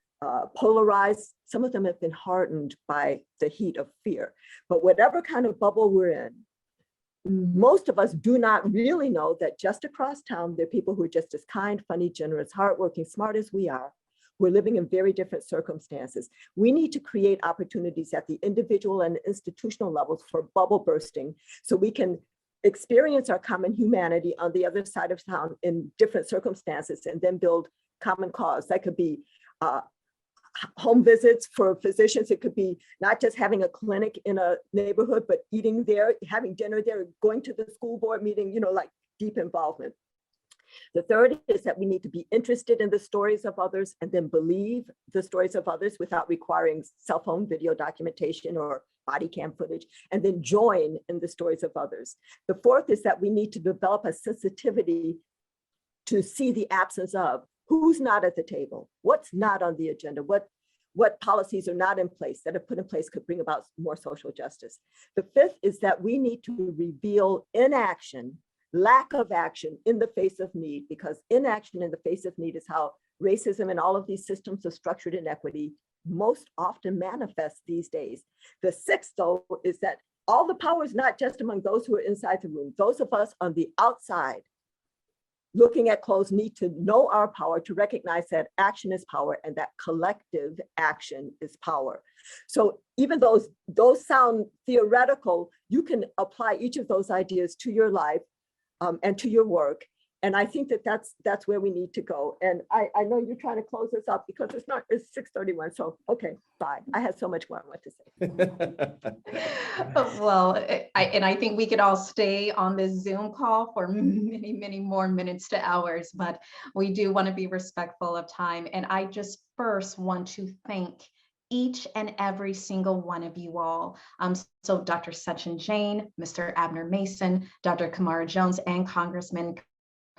polarized. Some of them have been hardened by the heat of fear. But whatever kind of bubble we're in, most of us do not really know that just across town, there are people who are just as kind, funny, generous, hardworking, smart as we are. We're living in very different circumstances. We need to create opportunities at the individual and institutional levels for bubble bursting so we can experience our common humanity on the other side of town in different circumstances and then build common cause. That could be home visits for physicians. It could be not just having a clinic in a neighborhood, but eating there, having dinner there, going to the school board meeting, like deep involvement. The third is that we need to be interested in the stories of others and then believe the stories of others without requiring cell phone video documentation or body cam footage, and then join in the stories of others. The fourth is that we need to develop a sensitivity to see the absence of who's not at the table, what's not on the agenda, what policies are not in place that are put in place could bring about more social justice. The fifth is that we need to reveal inaction, lack of action in the face of need, because inaction in the face of need is how racism and all of these systems of structured inequity most often manifest these days. The sixth, though, is that all the power is not just among those who are inside the room. Those of us on the outside looking at clothes need to know our power, to recognize that action is power and that collective action is power. So even though those sound theoretical, you can apply each of those ideas to your life and to your work. And I think that that's where we need to go. And I know you're trying to close this up because it's 6:31. So, okay, bye. I had so much more I want to say. Well, I think we could all stay on this Zoom call for many, many more minutes to hours, but we do want to be respectful of time. And I just first want to thank each and every single one of you all. So Dr. Sachin Jain, Mr. Abner Mason, Dr. Camara Jones, and Congressman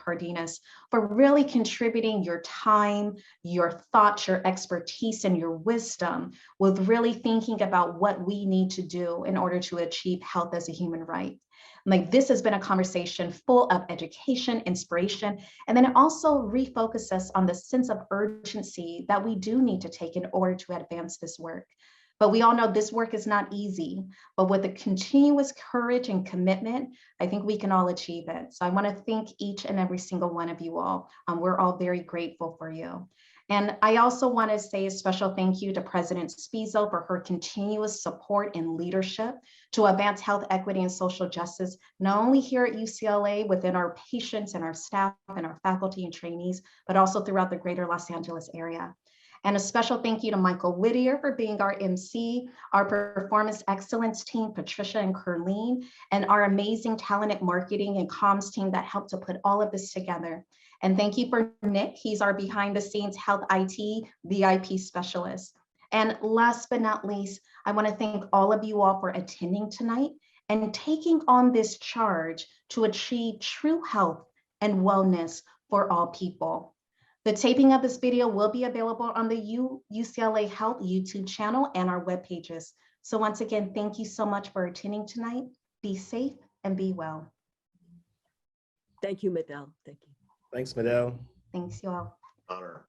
Cárdenas for really contributing your time, your thoughts, your expertise, and your wisdom with really thinking about what we need to do in order to achieve health as a human right. Like, this has been a conversation full of education, inspiration, and then it also refocuses us on the sense of urgency that we do need to take in order to advance this work. But we all know this work is not easy, but with the continuous courage and commitment, I think we can all achieve it. So I want to thank each and every single one of you all. We're all very grateful for you. And I also want to say a special thank you to President Spizo for her continuous support and leadership to advance health equity and social justice, not only here at UCLA within our patients and our staff and our faculty and trainees, but also throughout the greater Los Angeles area. And a special thank you to Michael Whittier for being our MC, our performance excellence team, Patricia and Curleen, and our amazing talented marketing and comms team that helped to put all of this together. And thank you for Nick. He's our behind the scenes health IT VIP specialist. And last but not least, I want to thank all of you all for attending tonight and taking on this charge to achieve true health and wellness for all people. The taping of this video will be available on the UCLA Health YouTube channel and our web pages. So once again, thank you so much for attending tonight. Be safe and be well. Thank you, Medell. Thank you. Thanks, Medell. Thanks, you all. Honor.